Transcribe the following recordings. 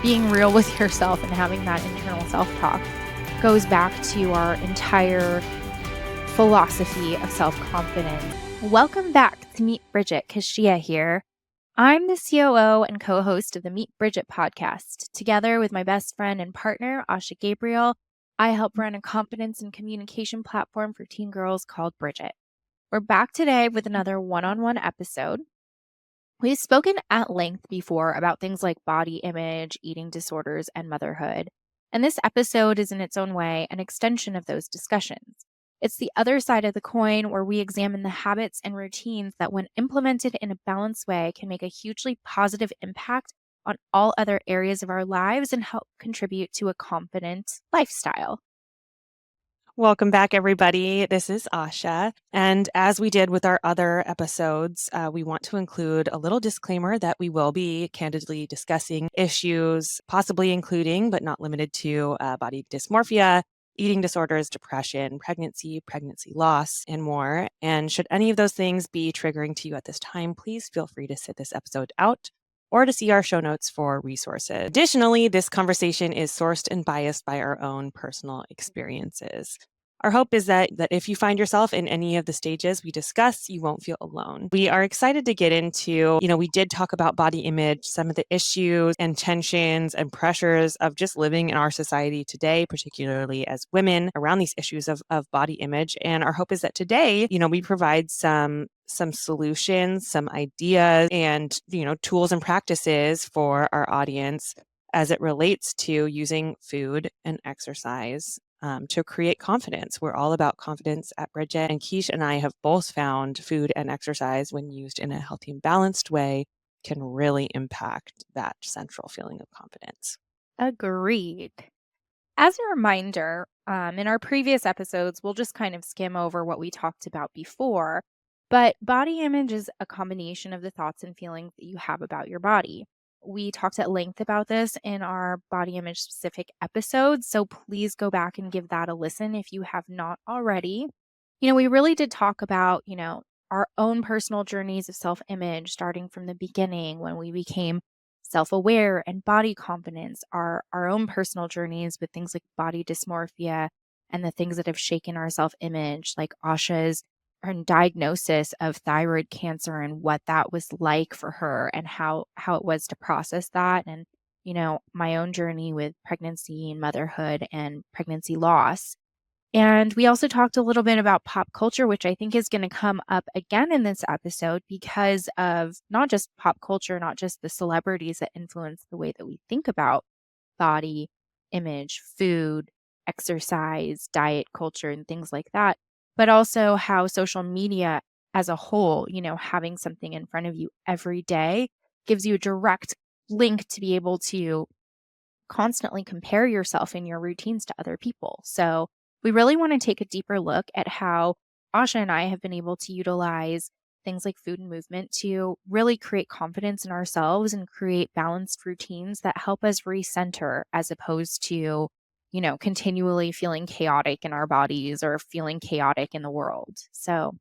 being real with yourself and having that internal self-talk goes back to our entire philosophy of self-confidence. Welcome back to Meet Bridget. Keshiia here. I'm the COO and co-host of the Meet Bridget podcast. Together with my best friend and partner, Asha Gabriel, I help run a confidence and communication platform for teen girls called Bridget. We're back today with another one-on-one episode. We've spoken at length before about things like body image, eating disorders, and motherhood. And this episode is in its own way an extension of those discussions. It's the other side of the coin where we examine the habits and routines that, when implemented in a balanced way, can make a hugely positive impact on all other areas of our lives and help contribute to a confident lifestyle. Welcome back, everybody. This is Asha. And as we did with our other episodes, we want to include a little disclaimer that we will be candidly discussing issues, possibly including, but not limited to, body dysmorphia, eating disorders, depression, pregnancy loss, and more. And should any of those things be triggering to you at this time, please feel free to sit this episode out or to see our show notes for resources. Additionally, this conversation is sourced and biased by our own personal experiences. Our hope is that if you find yourself in any of the stages we discuss, you won't feel alone. We are excited to get into, we did talk about body image, some of the issues and tensions and pressures of just living in our society today, particularly as women, around these issues of body image. And our hope is that today, we provide some solutions, some ideas, and, tools and practices for our audience as it relates to using food and exercise to create confidence. We're all about confidence at Bridget, and Keish and I have both found food and exercise, when used in a healthy and balanced way, can really impact that central feeling of confidence. Agreed. As a reminder, in our previous episodes, we'll just kind of skim over what we talked about before, but body image is a combination of the thoughts and feelings that you have about your body. We talked at length about this in our body image specific episodes, so please go back and give that a listen if you have not already. We really did talk about, our own personal journeys of self-image, starting from the beginning when we became self-aware and body confidence, our own personal journeys with things like body dysmorphia and the things that have shaken our self-image, like Asha's diagnosis of thyroid cancer and what that was like for her and how it was to process that. And, my own journey with pregnancy and motherhood and pregnancy loss. And we also talked a little bit about pop culture, which I think is going to come up again in this episode because of not just pop culture, not just the celebrities that influence the way that we think about body image, food, exercise, diet culture, and things like that, but also how social media as a whole, having something in front of you every day gives you a direct link to be able to constantly compare yourself in your routines to other people. So we really want to take a deeper look at how Asha and I have been able to utilize things like food and movement to really create confidence in ourselves and create balanced routines that help us recenter, as opposed to, continually feeling chaotic in our bodies or feeling chaotic in the world. So,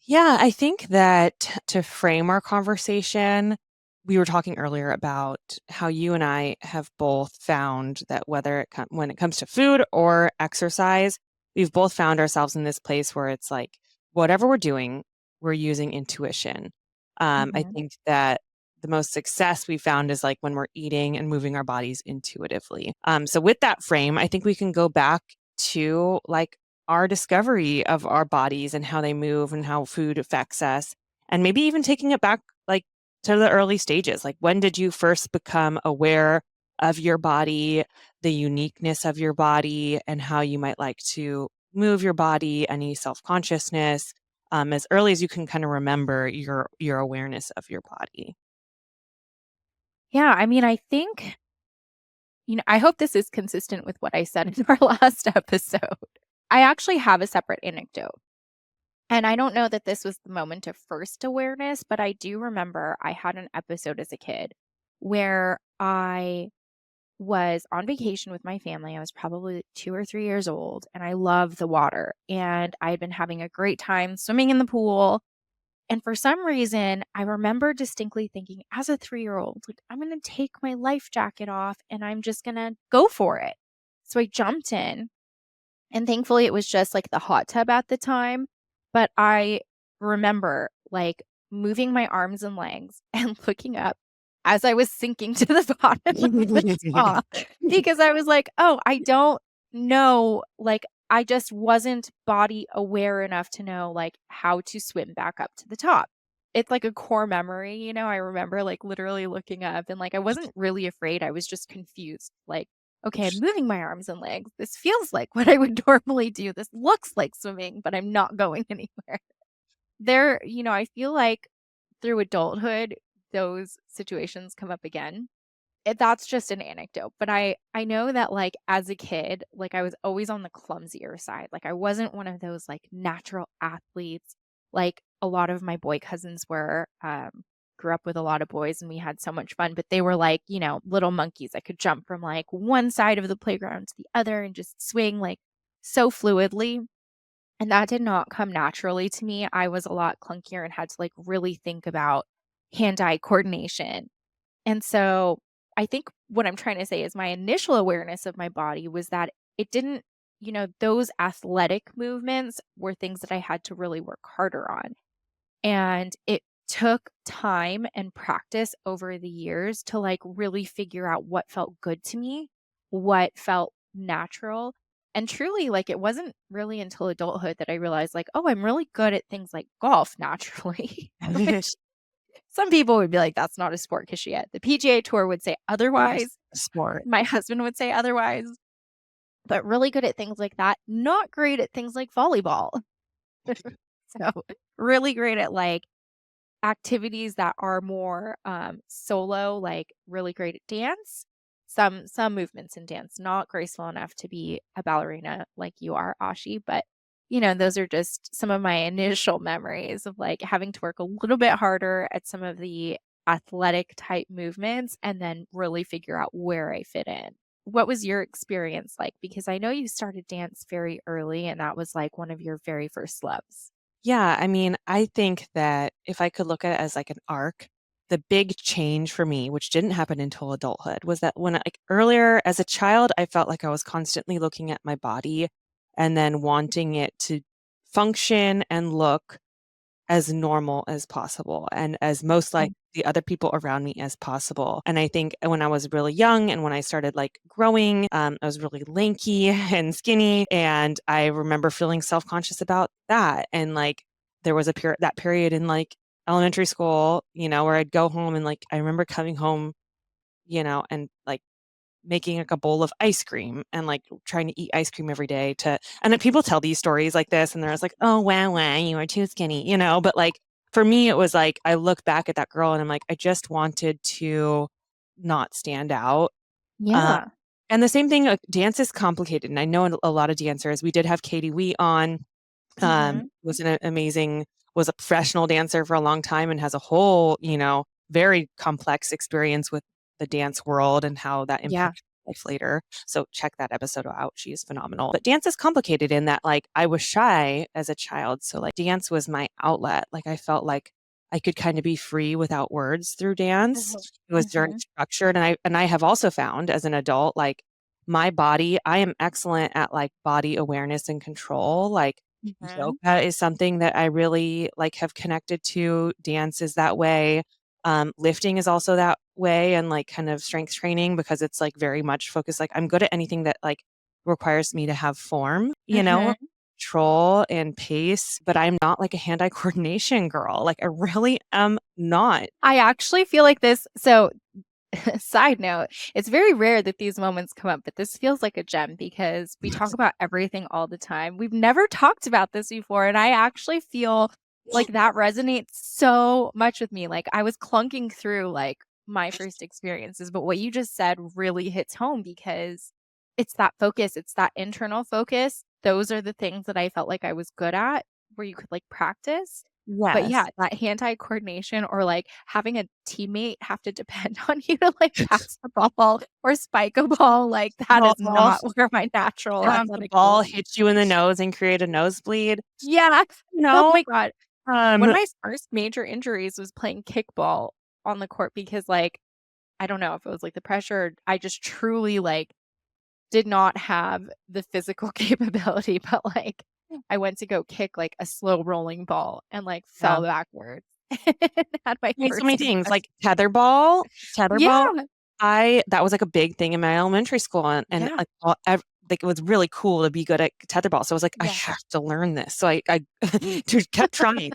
yeah, I think that to frame our conversation, we were talking earlier about how you and I have both found that when it comes to food or exercise, we've both found ourselves in this place where it's like, whatever we're doing, we're using intuition. I think that the most success we found is like when we're eating and moving our bodies intuitively. So with that frame, I think we can go back to like our discovery of our bodies and how they move and how food affects us, and maybe even taking it back like to the early stages. Like, when did you first become aware of your body, the uniqueness of your body, and how you might like to move your body, any self-consciousness, as early as you can kind of remember your awareness of your body? yeah, I think, I hope this is consistent with what I said in our last episode. I actually have a separate anecdote. And I don't know that this was the moment of first awareness, but I do remember I had an episode as a kid where I was on vacation with my family. I was probably 2 or 3 years old, and I love the water. And I had been having a great time swimming in the pool. And for some reason, I remember distinctly thinking as a 3-year-old, like, I'm going to take my life jacket off and I'm just going to go for it. So I jumped in, and thankfully it was just like the hot tub at the time. But I remember like moving my arms and legs and looking up as I was sinking to the bottom of the spa because I was like, oh, I don't know. Like, I just wasn't body aware enough to know like how to swim back up to the top. It's like a core memory, I remember like literally looking up and like I wasn't really afraid. I was just confused. Like, okay, I'm moving my arms and legs. This feels like what I would normally do. This looks like swimming, but I'm not going anywhere. I feel like through adulthood, those situations come up again. That's just an anecdote, but I know that like as a kid, like I was always on the clumsier side. Like I wasn't one of those like natural athletes like a lot of my boy cousins were. Grew up with a lot of boys and we had so much fun, but they were like, little monkeys. I could jump from like one side of the playground to the other and just swing like so fluidly. And that did not come naturally to me. I was a lot clunkier and had to like really think about hand-eye coordination. And so I think what I'm trying to say is my initial awareness of my body was that it didn't, those athletic movements were things that I had to really work harder on. And it took time and practice over the years to like really figure out what felt good to me, what felt natural. And truly, like, it wasn't really until adulthood that I realized, like, oh, I'm really good at things like golf naturally, which some people would be like, that's not a sport, Keshiia. The PGA Tour would say Yes, otherwise. sport. My husband would say otherwise, but really good at things like that. Not great at things like volleyball. So, really great at like activities that are more solo, like really great at dance. Some movements in dance, not graceful enough to be a ballerina like you are, Ashi, but those are just some of my initial memories of like having to work a little bit harder at some of the athletic type movements and then really figure out where I fit in. What was your experience like? Because I know you started dance very early and that was like one of your very first loves. Yeah, I mean, I think that if I could look at it as like an arc, the big change for me, which didn't happen until adulthood, was that when like earlier as a child, I felt like I was constantly looking at my body and then wanting it to function and look as normal as possible and as most like Mm. the other people around me as possible. And I think when I was really young and when I started like growing, I was really lanky and skinny. And I remember feeling self conscious about that. And like there was that period in like elementary school, where I'd go home and like I remember coming home, and like making like a bowl of ice cream and like trying to eat ice cream every day and then people tell these stories like this and they're just like, oh wow, you are too skinny, but like for me it was like I look back at that girl and I'm like I just wanted to not stand out. uh, Yeah. and the same thing, like, dance is complicated and I know a lot of dancers. We did have Katie Wee on, Mhm. was an amazing, was a professional dancer for a long time and has a whole, very complex experience with the dance world and how that Yeah. impacts life later. So check that episode out. She is phenomenal. But dance is complicated in that like I was shy as a child. So like dance was my outlet. Like I felt like I could kind of be free without words through dance. Mhm. It was very Mhm. structured. And I have also found as an adult, like my body, I am excellent at like body awareness and control. Like Mhm. yoga is something that I really like have connected to. Dance is that way. Lifting is also that way and like kind of strength training because it's like very much focused. Like I'm good at anything that like requires me to have form, Mhm. control and pace, but I'm not like a hand-eye coordination girl. Like I really am not. I actually feel like this. So, side note, it's very rare that these moments come up, but this feels like a gem because we talk about everything all the time. We've never talked about this before, and I actually feel like that resonates so much with me. Like I was clunking through like my first experiences, but what you just said really hits home because it's that focus, it's that internal focus. Those are the things that I felt like I was good at where you could like practice. But yeah, Yes. that hand-eye coordination or, like, having a teammate have to depend on you to, like, pass the ball or spike a ball, like, that is Ball, not where my natural have the athletic ball ability. hit you in the nose and create a nosebleed. Yeah. You Oh know, my god. One of Um, my first major injuries was playing kickball on the court because, like, I don't know if it was, like, the pressure, I just truly, like, did not have the physical capability, but, like, I went to go kick, like, a slow rolling ball and, like, yeah. fell backwards and had my Like, so first many things, concussion. like tetherball, Yeah, I that was, like, a big thing in my elementary school, and, yeah, like, like, it was really cool to be good at tetherball, so I was like, "I yeah. have to learn this." So I just kept trying,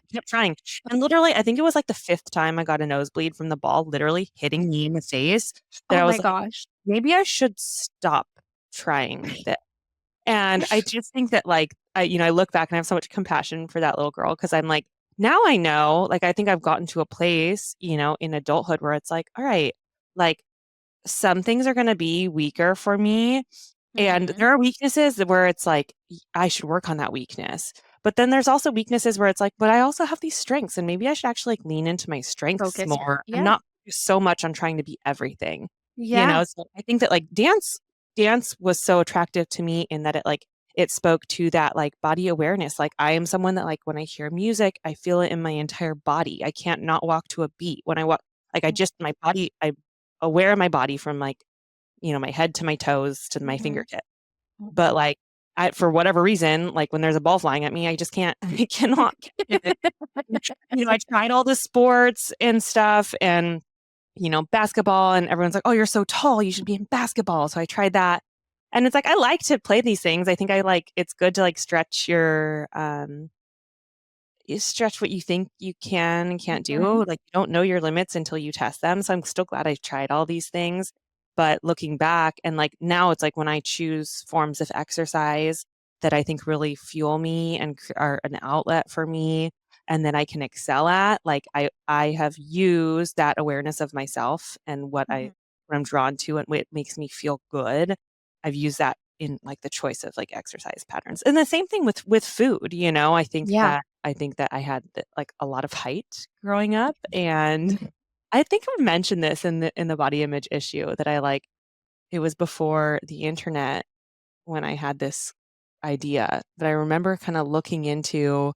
and literally, I think it was, like, the 5th time I got a nosebleed from the ball literally hitting me in the face that Oh I my was like, gosh. "Maybe I should stop trying this." And I just think that, like, I look back and I have so much compassion for that little girl because 'cause I'm like, now I know, like, I think I've gotten to a place, in adulthood where it's like, "All right, like, some things are gonna be weaker for me, and Mhm. there are weaknesses where it's like, I should work on that weakness." But then there's also weaknesses where it's like, "But I also have these strengths, and maybe I should actually, like, lean into my strengths Focus. more and Yeah. not focus so much on trying to be everything." Yeah. So I think that, like, dance was so attractive to me in that it spoke to that, like, body awareness, like, I am someone that, like, when I hear music, I feel it in my entire body. I can't not walk to a beat. When I walk like, I just my body I'm aware of my body from, like, my head to my toes to my Mhm. fingertip. But, Mhm. like, for whatever reason, like, when there's a ball flying at me, I just can't I cannot get it. I tried all the sports and stuff and, basketball, and everyone's like, "Oh, you're so tall, you should be in basketball." So I tried that. And it's like, I like to play these things. I think it's good to, like, you stretch what you think you can and can't Mhm. do. Like, you don't know your limits until you test them. So I'm still glad I tried all these things. But looking back and like now it's like when I choose forms of exercise that I think really fuel me and are an outlet for me and that I can excel at, like I have used that awareness of myself and Mhm. what I'm drawn to and what makes me feel good. I've used that in like the choice of like exercise patterns. And the same thing with food, Yeah. I think that I had, like, a lot of height growing up, and I think I mentioned this in the body image issue that it was before the internet when I had this idea, but I remember kinda looking into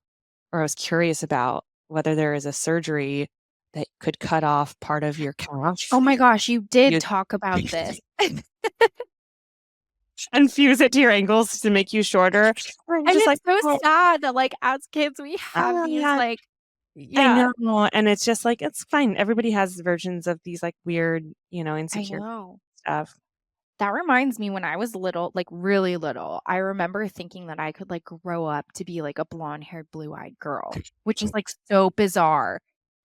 or I was curious about whether there is a surgery that could cut off part of your calf Oh my gosh, you did use talk about this. and fuse it to your ankles to make you shorter. I was And just like, it's so "Oh, sad that, like, as kids, we have these, yeah." like I yeah, know, and it's just like, it's fine. Everybody has versions of these, like, weird, I insecure know. stuff. That reminds me when I was little, like, really little, I remember thinking that I could, like, grow up to be, like, a blonde-haired, blue-eyed girl, which is, like, so bizarre.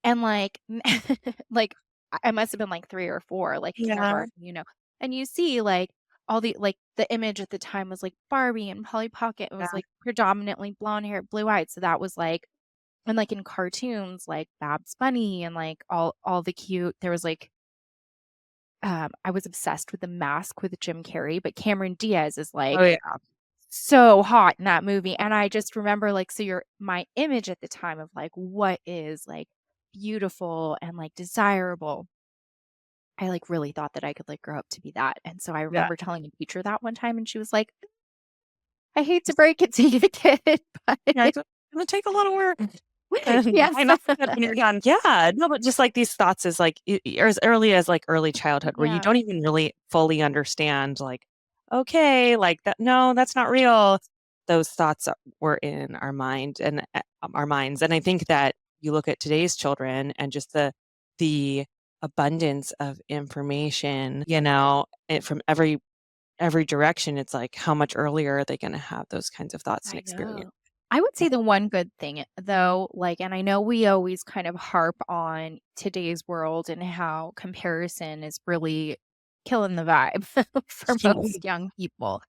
And, like, like, I must have been, like, 3 or 4, like, Yeah. kindergarten, and you see, like, all the like, the image at the time was, like, Barbie and Polly Pocket. It was, Yeah. like, predominantly blonde-haired, blue-eyed, so that was, like and, like, in cartoons, like, Babs Bunny and, like, all the cute there was, like I was obsessed with The Mask with Jim Carrey, but Cameron Diaz is, Oh, like, yeah. so hot in that movie, and I just remember, like so your my image at the time of, like, what is, like, beautiful and, like, desirable, I, like, really thought that I could, like, grow up to be that, and so I Yeah. remember telling a teacher that one time, and she was like, "I hate to break it to you, kid, but" Yeah, it's gonna take a little work. And Yes. why not put that when you're done? Yeah, no, but just, like, these thoughts is, like, or as early as, like, early childhood where you Yeah. don't even really fully understand, like, "Okay, like, that no, that's not real." Those thoughts were in our mind and, our minds, and I think that you look at today's children and just the abundance of information, from every direction, it's like, how much earlier are they gonna have those kinds of thoughts and I experience? know. I would say the one good thing, though, like and I know we always kind of harp on today's world and how comparison is really killing the vibe for most young people.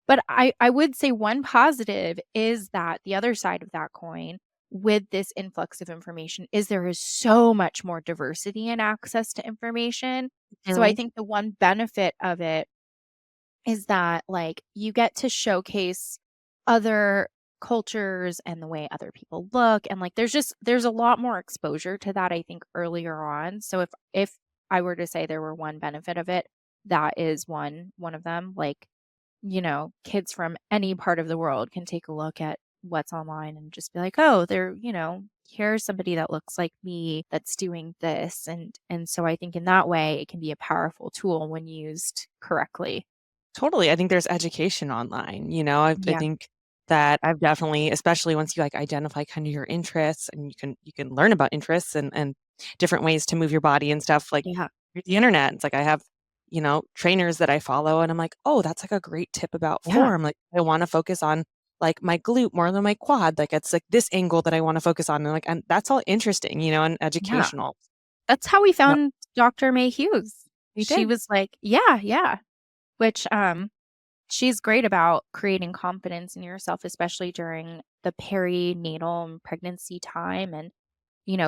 But I would say one positive is that the other side of that coin with this influx of information is there is so much more diversity and access to information. So I Mhm. think the one benefit of it is that, like, you get to showcase other cultures and the way other people look, and, like, there's a lot more exposure to that, I think, earlier on. So if I were to say there were one benefit of it, that is one of them. Like, kids from any part of the world can take a look at, what's online and just be like, "Oh, here's somebody that looks like me that's doing this." And so I think in that way, it can be a powerful tool when used correctly. Totally. I think there's education online, I Yeah. think that I've definitely, especially once you like identify kind of your interests and you can learn about interests and different ways to move your body and stuff like Yeah. through the internet. It's like I have, trainers that I follow and I'm like, oh, that's like a great tip about Yeah. form. Like I want to focus on like my glute more than my quad. Like it's like this angle that I want to focus on. And that's all interesting, and Yeah. educational. That's how we Yep. found Dr. May Hughes. We She did. was like, "Yeah, yeah," which, she's great about creating confidence in yourself, especially during the perinatal and pregnancy time and,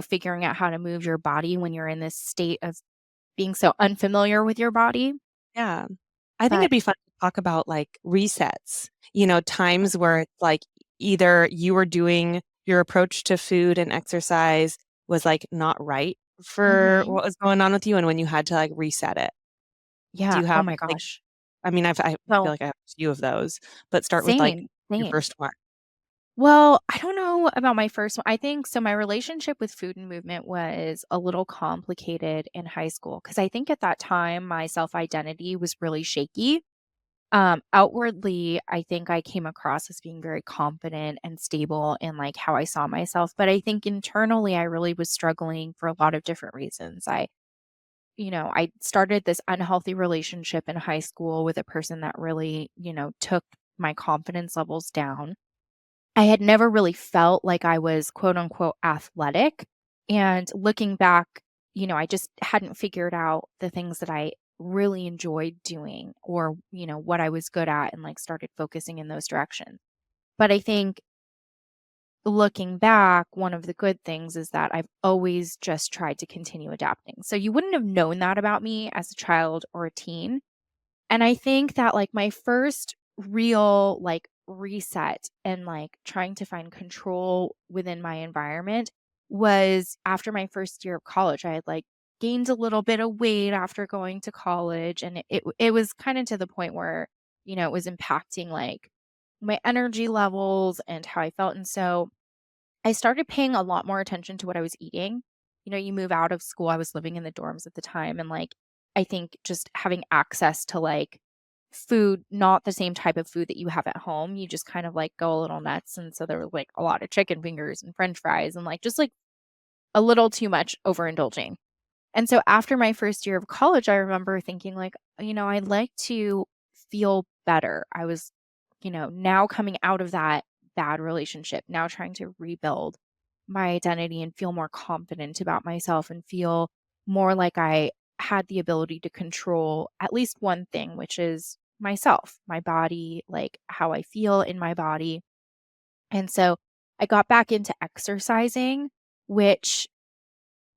figuring out how to move your body when you're in this state of being so unfamiliar with your body. Yeah. I think it'd But be fun to talk about, like, resets, times okay. where it's, like, either you were doing your approach to food and exercise was, like, not right for Mhm. what was going on with you and when you had to, like, reset it. Do Yeah. you Oh have, my like gosh. I feel So like I have a few of those, but start with, like, same, your same. first one. Well, I don't know about my first one. I think so my relationship with food and movement was a little complicated in high school because I think at that time my self-identity was really shaky. Outwardly, I think I came across as being very confident and stable in like how I saw myself, but I think internally I really was struggling for a lot of different reasons. I started this unhealthy relationship in high school with a person that really, took my confidence levels down. I had never really felt like I was quote unquote athletic. And looking back, I just hadn't figured out the things that I really enjoyed doing or, what I was good at and like started focusing in those directions. But I think looking back, one of the good things is that I've always just tried to continue adapting. So you wouldn't have known that about me as a child or a teen, and I think that, like, my first real, like, reset and, like, trying to find control within my environment was after my first year of college. I had, like, gained a little bit of weight after going to college, and it was kinda to the point where, it was impacting, like, my energy levels and how I felt, and so I started paying a lot more attention to what I was eating. You move out of school. I was living in the dorms at the time. And like, I think just having access to like food, not the same type of food that you have at home, you just kind of like go a little nuts. And so there were like a lot of chicken fingers and french fries and like just like a little too much overindulging. And so after my first year of college, I remember thinking like, I'd like to feel better. I was, now coming out of that bad relationship, now trying to rebuild my identity and feel more confident about myself and feel more like I had the ability to control at least one thing, which is myself, my body, like how I feel in my body. And so I got back into exercising, which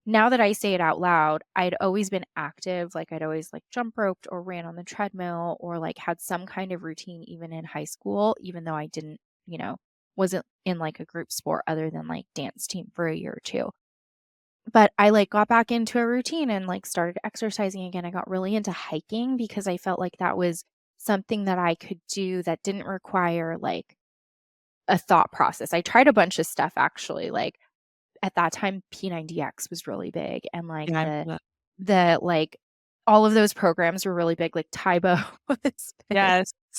now that I say it out loud, I'd always been active, like, I'd always, like, jump roped or ran on the treadmill or, like, had some kind of routine even in high school, even though I didn't, wasn't in, like, a group sport other than, like, dance team for a year or 2. But I, like, got back into a routine and, like, started exercising again. I got really into hiking because I felt like that was something that I could do that didn't require, like, a thought process. I tried a bunch of stuff actually, like, at that time, P90X was really big and, like, Yeah, I the remember that. the, like all of those programs were really big, like, Taibo was big.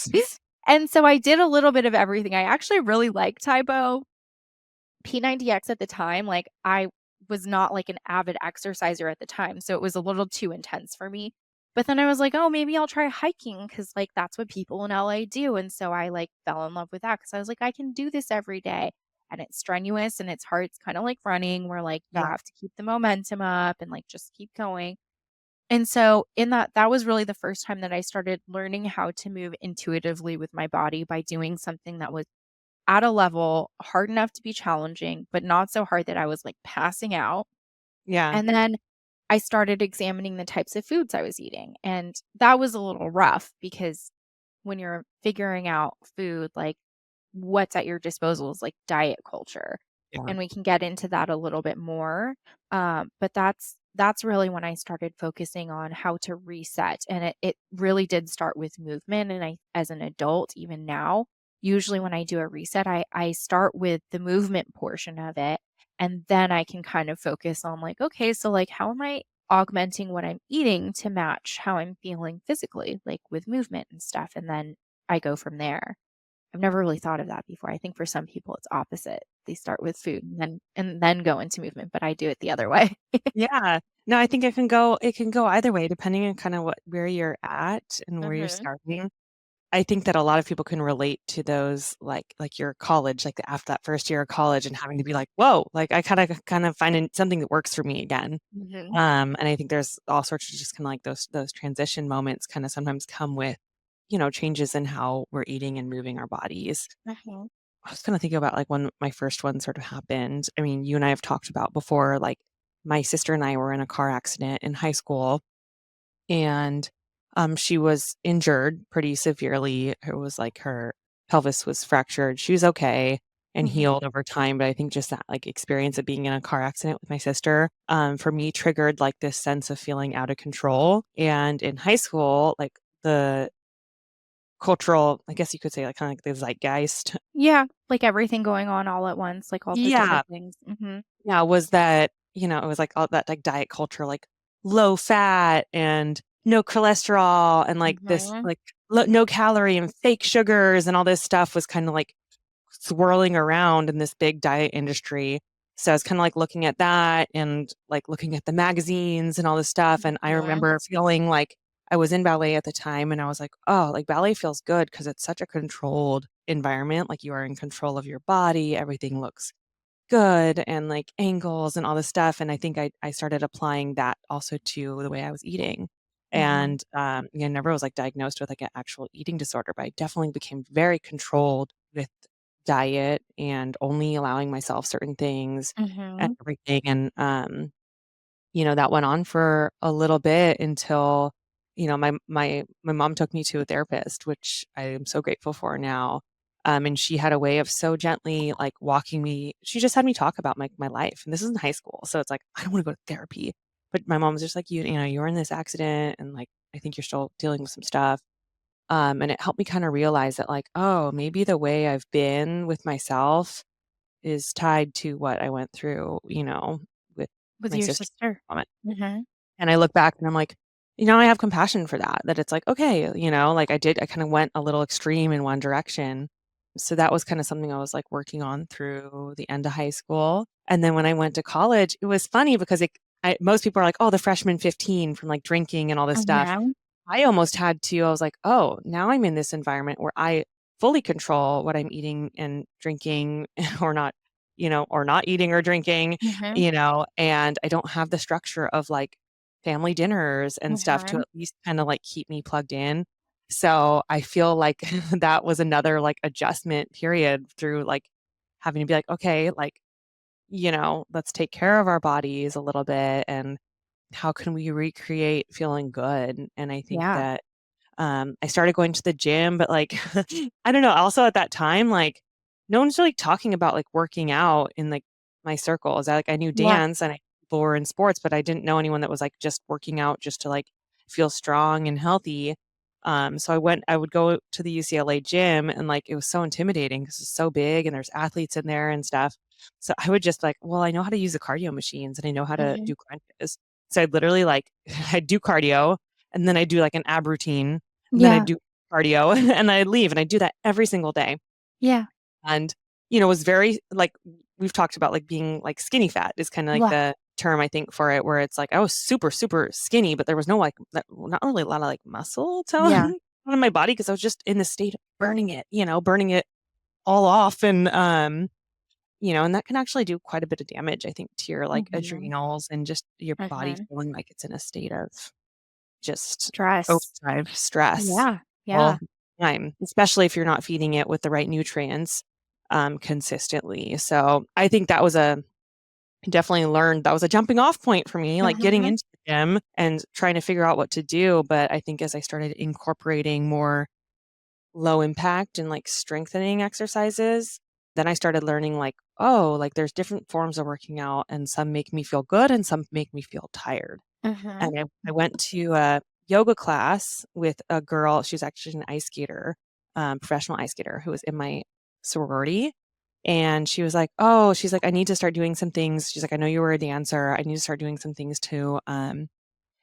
Yes. And so I did a little bit of everything. I actually really liked Taibo. P90X at the time, like, I was not, like, an avid exerciser at the time, so it was a little too intense for me. But then I was like, "Oh, maybe I'll try hiking because like, that's what people in LA do." And so I, like, fell in love with that because I was like, "I can do this every day." And it's strenuous and it's hard. It's kinda like running where, like, you Yeah. have to keep the momentum up and, like, just keep going. And so in that was really the first time that I started learning how to move intuitively with my body by doing something that was at a level hard enough to be challenging, but not so hard that I was, like, passing out. Yeah. And then I started examining the types of foods I was eating, and that was a little rough because when you're figuring out food, like, what's at your disposal is, like, diet culture, Yeah. and we can get into that a little bit more, but that's really when I started focusing on how to reset, and it really did start with movement, and I as an adult, even now, usually when I do a reset, I start with the movement portion of it, and then I can kind of focus on like, okay, so like how am I augmenting what I'm eating to match how I'm feeling physically, like with movement and stuff, and then I go from there. I've never really thought of that before. I think for some people it's opposite. They start with food and then go into movement, but I do it the other way. Yeah. No, I think it can go either way depending on kind of where you're at and where you're Mhm. starting. I think that a lot of people can relate to those like your college, like after that first year of college and having to be like, whoa, like I kind of finding something that works for me again. Mhm. And I think there's all sorts of just kind of like those transition moments kind of sometimes come with, changes in how we're eating and moving our bodies. Mhm. I was kind of thinking about like when my first one sort of happened. I mean, you and I have talked about before, like my sister and I were in a car accident in high school and she was injured pretty severely. It was like her pelvis was fractured. She was okay and Mhm. healed over time. But I think just that like experience of being in a car accident with my sister, for me triggered like this sense of feeling out of control. And in high school, like the cultural, I guess you could say like kind of like the zeitgeist. Yeah, like everything going on all at once, like all the Yeah. different things. Mhm. Yeah, was that, it was like all that like diet culture, like low fat and no cholesterol and like this Mhm. like no calorie and fake sugars and all this stuff was kind of like swirling around in this big diet industry. So I was kind of like looking at that and like looking at the magazines and all this stuff. And I Mhm. remember feeling like I was in ballet at the time and I was like, oh, like ballet feels good because it's such a controlled environment. Like you are in control of your body. Everything looks good and like angles and all this stuff. And I think I started applying that also to the way I was eating. Mhm. And yeah, I never was like diagnosed with like an actual eating disorder, but I definitely became very controlled with diet and only allowing myself certain things and Mhm. everything. And that went on for a little bit until, my mom took me to a therapist, which I am so grateful for now. And she had a way of so gently like walking me. She just had me talk about my life. And this is in high school. So it's like, I don't want to go to therapy. But my mom was just like, you were in this accident and like I think you're still dealing with some stuff. And it helped me kind of realize that like, oh, maybe the way I've been with myself is tied to what I went through, with With my your sister. sister. Mhm. And I look back and I'm like, I have compassion for that it's like, okay, like I kind of went a little extreme in one direction. So that was kind of something I was like working on through the end of high school. And then when I went to college, it was funny because most people are like, oh, the freshman 15 from like drinking and all this stuff. Mhm. I almost had to, I was like, oh, now I'm in this environment where I fully control what I'm eating and drinking or not, or not eating or drinking, Mhm. and I don't have the structure of like family dinners and stuff to Mhm. at least kind of like keep me plugged in. So I feel like that was another like adjustment period through like having to be like, okay, like, let's take care of our bodies a little bit and how can we recreate feeling good? And I think Yeah. that I started going to the gym, but like I don't know, also at that time, like no one's really talking about like working out in like my circles. I knew Yeah. dance and people were in sports, but I didn't know anyone that was like just working out just to like feel strong and healthy. So I would go to the UCLA gym and like it was so intimidating because it's so big and there's athletes in there and stuff. So I would just like, well, I know how to use the cardio machines and I know how to Mhm. do crunches. So I'd literally like I'd do cardio and then I do like an ab routine and then I Yeah. do cardio and I leave and I do that every single day. Yeah. And, it was very like we've talked about like being like skinny fat is kind of like Yeah. the term I think for it, where it's like I was super, super skinny, but there was no like not really a lot of like muscle Yeah. tone on my body because I was just in the state of burning it all off. And and that can actually do quite a bit of damage, I think, to your like Mhm. adrenals and just your body Mhm. feeling like it's in a state of just Stress. overdrive stress Yeah. all Yeah. the time, especially if you're not feeding it with the right nutrients, consistently. So I think that was definitely learned that was a jumping off point for me, like getting Mhm. into the gym and trying to figure out what to do. But I think as I started incorporating more low impact and like strengthening exercises, then I started learning like, oh, like there's different forms of working out and some make me feel good and some make me feel tired. Mhm. And I went to a yoga class with a girl, she's actually an ice skater, professional ice skater who was in my sorority. And she was like, "Oh," she's like, "I need to start doing some things." She's like, "I know you were a dancer. I need to start doing some things to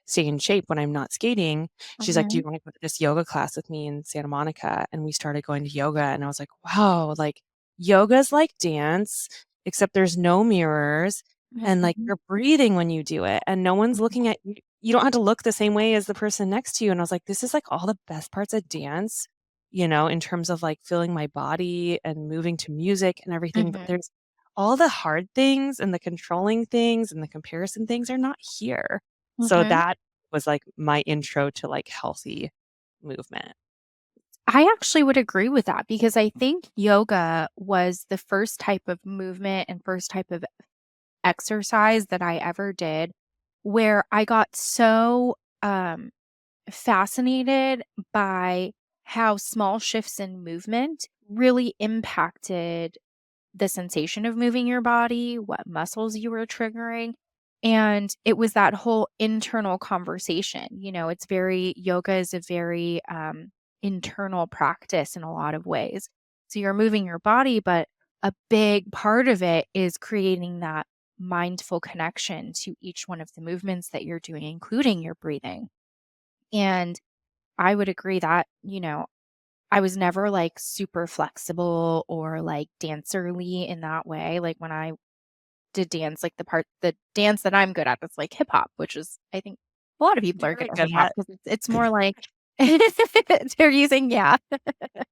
stay in shape when I'm not skating." She's like, "Do you Mhm. want to go to this yoga class with me in Santa Monica?" And we started going to yoga. And I was like, wow, like yoga's like dance, except there's no mirrors. And like Mhm. you're breathing when you do it, and no one's looking at you. You don't have to look the same way as the person next to you. And I was like, this is like all the best parts of dance, in terms of like feeling my body and moving to music and everything. But Mhm. there's all the hard things and the controlling things and the comparison things are not here. So Mhm. that was, like, my intro to, like, healthy movement. I actually would agree with that because I think yoga was the first type of movement and first type of exercise that I ever did where I got so, fascinated by how small shifts in movement really impacted the sensation of moving your body, what muscles you were triggering, and it was that whole internal conversation. It's very yoga is a very, internal practice in a lot of ways. So you're moving your body, but a big part of it is creating that mindful connection to each one of the movements that you're doing, including your breathing. And I would agree that, I was never, like, super flexible or, like, dancerly in that way, like, when I did dance, like, the dance that I'm good at is, like, hip hop, which is I think a lot of people You're are good very at good hip hop at 'cause it's more like they're using yeah.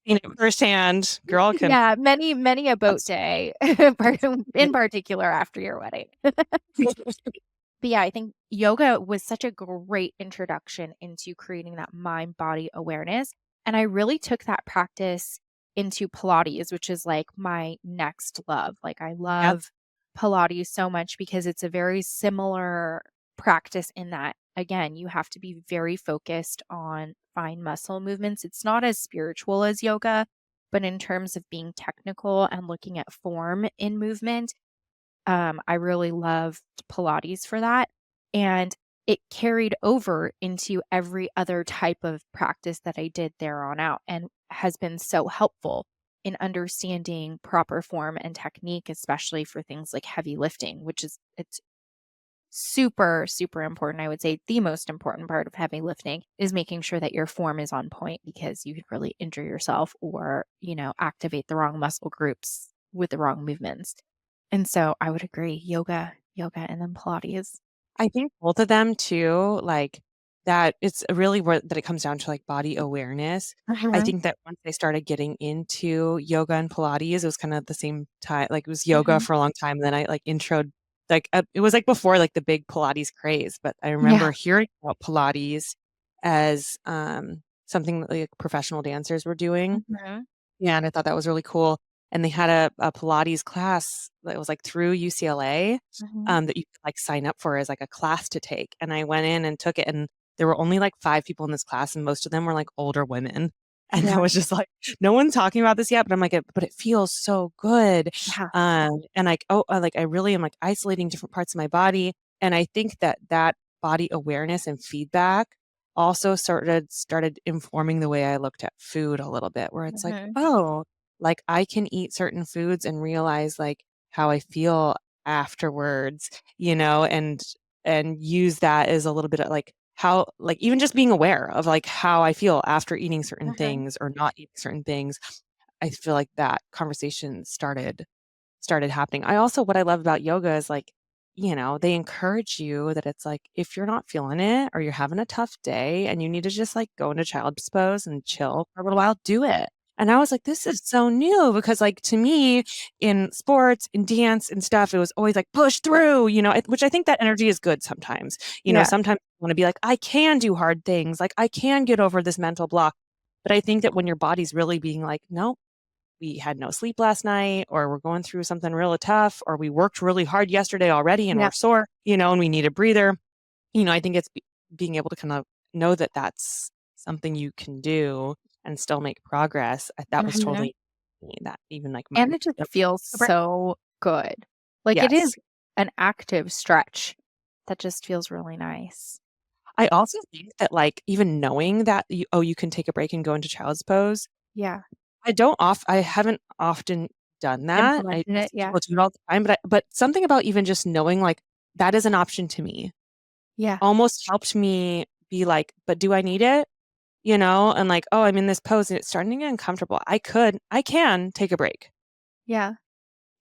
seeing it firsthand. Girl can Yeah, many a boat that's day, in particular after your wedding. But yeah, I think yoga was such a great introduction into creating that mind body awareness. And I really took that practice into Pilates, which is like my next love. Like, I Yep. love Pilates so much because it's a very similar practice in that, again, you have to be very focused on fine muscle movements. It's not as spiritual as yoga, but in terms of being technical and looking at form in movement, I really loved Pilates for that, and it carried over into every other type of practice that I did there on out and has been so helpful in understanding proper form and technique, especially for things like heavy lifting, which is it's super, super important. I would say the most important part of heavy lifting is making sure that your form is on point because you could really injure yourself or, activate the wrong muscle groups with the wrong movements. And so I would agree, yoga, and then Pilates. I think both of them too, like, that it's really where that it comes down to, like, body awareness. I Mhm, think that once I started getting into yoga and Pilates, it was kinda at the same time like, it was yoga mhm. for a long time, then I, like, introed like, it was, like, before, like, the big Pilates craze, but I Yeah. remember hearing about Pilates as, something that, like, professional dancers were doing. Mhm, Yeah, and I thought that was really cool, and they had a Pilates class that was, like, through UCLA, mhm. that you could, like, sign up for as, like, a class to take, and I went in and took it, and there were only, like, 5 people in this class, and most of them were, like, older women, and I Yeah, was just like, "No one's talking about this yet," but I'm like, but it feels so good," yeah. and, like, I really am, like, isolating different parts of my body, and I think that that body awareness and feedback also started informing the way I looked at food a little bit, where it's like, Mhm, "Oh, like, I can eat certain foods and realize, like, how I feel afterwards," and use that as a little bit of, like, how like, even just being aware of, like, how I feel after eating certain mhm, things or not eating certain things. I feel like that conversation started happening. I also what I love about yoga is, like, they encourage you that it's like, if you're not feeling it or you're having a tough day and you need to just, like, go into child's pose and chill for a little while, do it. And I was like, "This is so new," because, like, to me, in sports, in dance, and stuff, it was always like, "Push through," which I think that energy is good sometimes. yeah, Sometimes you wanna be like, "I can do hard things, like, I can get over this mental block." But I think that when your body's really being like, "No, we had no sleep last night, or we're going through something really tough, or we worked really hard yesterday already and yeah, we're sore, and we need a breather. I think it's being able to kind of know that that's something you can do and still make progress. That was mhm. totally me, that even like my And it just yep. feels so good. Like, it Yes. is an active stretch that just feels really nice. I also think that, like, even knowing that you can take a break and go into child's pose, Yeah. I haven't often done that. I Implemented it. see Yeah. people do it all the time, but something about even just knowing, like, that is an option to me, Yeah. almost helped me be like, "But do I need it?" And like, "Oh, I'm in this pose and it's starting to get uncomfortable. I can take a break." Yeah.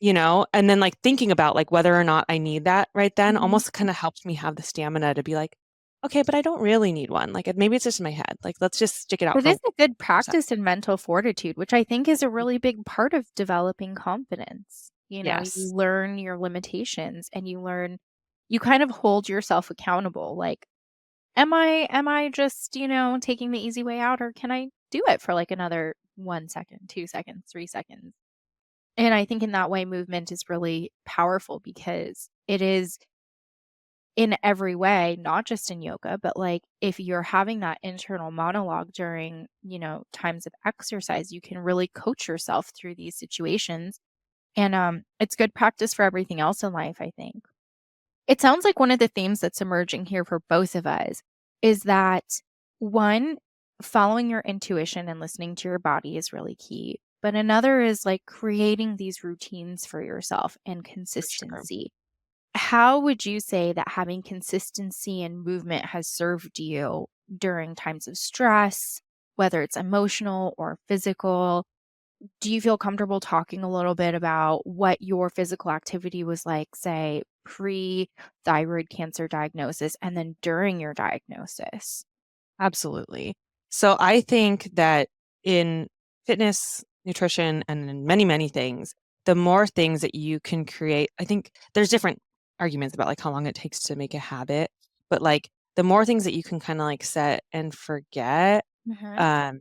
And then, like, thinking about, like, whether or not I need that right then Mhm. almost kinda helped me have the stamina to be like, "Okay, but I don't really need one. Like, maybe it's just in my head. Like, let's just stick it out It for is a good 1%." practice in mental fortitude, which I think is a really big part of developing confidence. You Yes, learn your limitations and you kind of hold yourself accountable. Like, am I just, taking the easy way out, or can I do it for like another 1 second, 2 seconds, 3 seconds? And I think in that way, movement is really powerful because it is in every way, not just in yoga, but like if you're having that internal monologue during, times of exercise, you can really coach yourself through these situations. And it's good practice for everything else in life, I think. It sounds like one of the themes that's emerging here for both of us is that one, following your intuition and listening to your body is really key. But another is like creating these routines for yourself and for sure. consistency. How would you say that having consistency and movement has served you during times of stress, whether it's emotional or physical? Do you feel comfortable talking a little bit about what your physical activity was like, say, pre-thyroid cancer diagnosis and then during your diagnosis? Absolutely. So I think that in fitness, nutrition, and in many, many things, the more things that you can create, I think there's different arguments about like how long it takes to make a habit, but like the more things that you can kind of like set and forget, Mhm. um,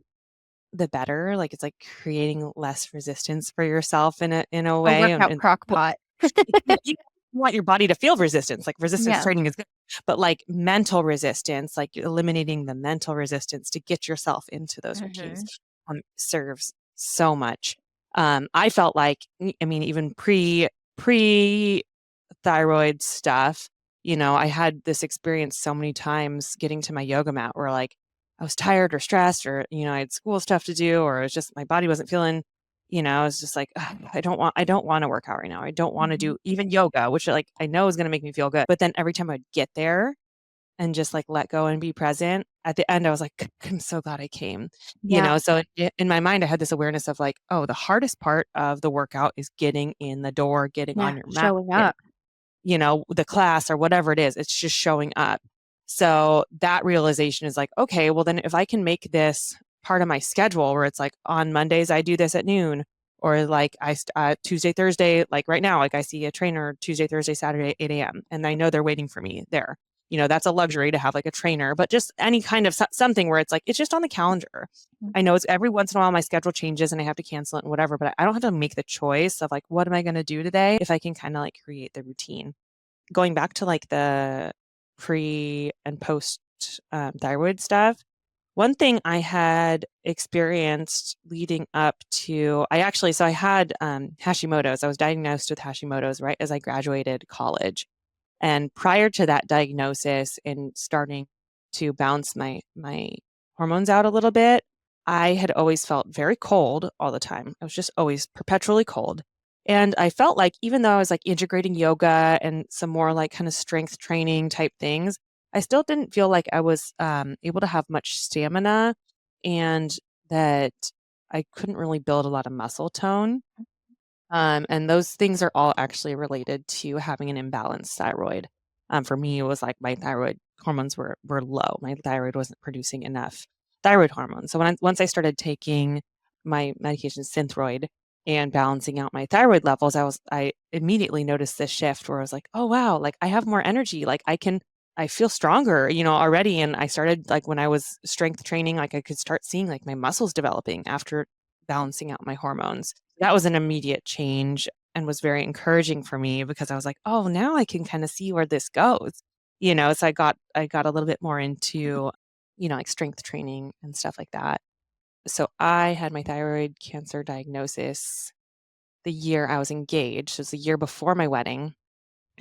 the better. Like it's like creating less resistance for yourself in a A way. workout crock pot. You want your body to feel resistance, like resistance Yeah. training is good, but like mental resistance, like eliminating the mental resistance to get yourself into those routines, Mhm. serves so much. I felt like, I mean, even pre thyroid stuff, I had this experience so many times getting to my yoga mat where like I was tired or stressed or, I had school stuff to do or it was just my body wasn't feeling, I was just like, "Ugh, I don't want to work out right now. I don't want to Mhm. do even yoga, which like I know is going to make me feel good." But then every time I'd get there and just like let go and be present, at the end I was like, I'm so glad I came. Yeah. So in my mind I had this awareness of like, oh, the hardest part of the workout is getting in the door, getting Yeah. on your mat, Showing up. the class or whatever it is, it's just showing up. So that realization is like, okay, well, then if I can make this part of my schedule where it's like on Mondays, I do this at noon, or like Tuesday, Thursday, like right now, like I see a trainer Tuesday, Thursday, Saturday, 8 a.m. And I know they're waiting for me there. That's a luxury to have like a trainer, but just any kind of something where it's like, it's just on the calendar. I know it's every once in a while my schedule changes and I have to cancel it and whatever, but I don't have to make the choice of like, what am I going to do today if I can kind of like create the routine. Going back to like the pre and post thyroid stuff, one thing I had experienced leading up to, so I had Hashimoto's. I was diagnosed with Hashimoto's right as I graduated college. And prior to that diagnosis and starting to balance my hormones out a little bit, I had always felt very cold all the time. I was just always perpetually cold. And I felt like even though I was like integrating yoga and some more like kind of strength training type things, I still didn't feel like I was able to have much stamina and that I couldn't really build a lot of muscle tone. And those things are all actually related to having an imbalanced thyroid. For me, it was like my thyroid hormones were low. My thyroid wasn't producing enough thyroid hormones. So once I started taking my medication Synthroid and balancing out my thyroid levels, I immediately noticed this shift where I was like, oh wow, like I have more energy. Like I feel stronger, already. And I started like when I was strength training, like I could start seeing like my muscles developing after balancing out my hormones. That was an immediate change and was very encouraging for me because I was like, "Oh, now I can kinda see where this goes." So I got a little bit more into, like strength training and stuff like that. So I had my thyroid cancer diagnosis the year I was engaged. So it was the year before my wedding,